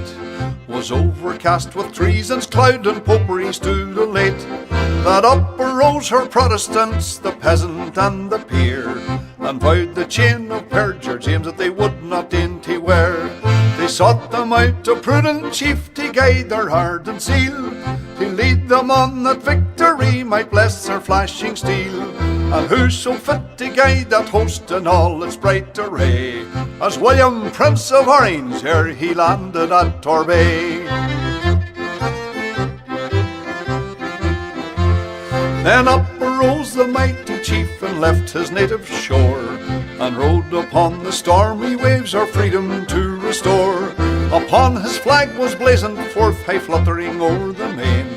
was overcast with treason's cloud and popery stood elate, that up arose her Protestants, the peasant and the peer, and vowed the chain of perjure James that they would not dainty wear. They sought them out a prudent chief to guide their heart and seal, to lead them on that victory might bless their flashing steel. And who so fit to guide that host in all its bright array as William, Prince of Orange, ere he landed at Torbay? Then up arose the mighty chief and left his native shore, and rode upon the stormy waves our freedom to restore. Upon his flag was blazoned forth high fluttering o'er the main,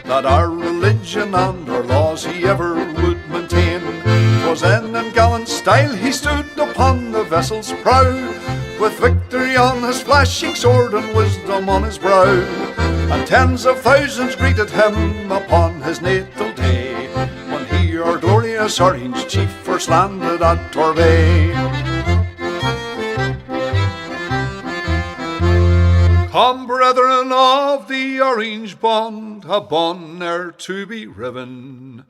that our religion religion and our laws he ever would maintain. 'Twas then in gallant style he stood upon the vessel's prow, with victory on his flashing sword and wisdom on his brow. And tens of thousands greeted him upon his natal day, when he, our glorious Orange chief, first landed at Torbay. Come, brethren of the Orange bond, a bond ne'er to be riven.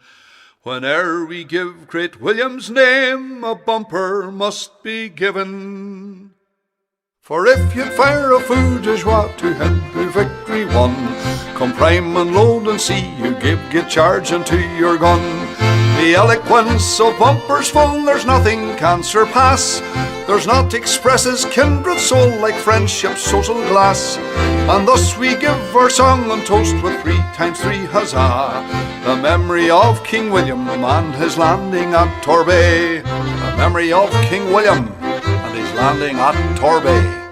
Whene'er we give great William's name, a bumper must be given. For if you'd fire a fou de joie to him who victory won, come prime and load and see you get charge into your gun. The eloquence of bumpers full, there's nothing can surpass. There's not expresses kindred soul like friendship's social glass. And thus we give our song and toast with 3 times 3 huzzah, the memory of King William and his landing at Torbay. The memory of King William and his landing at Torbay.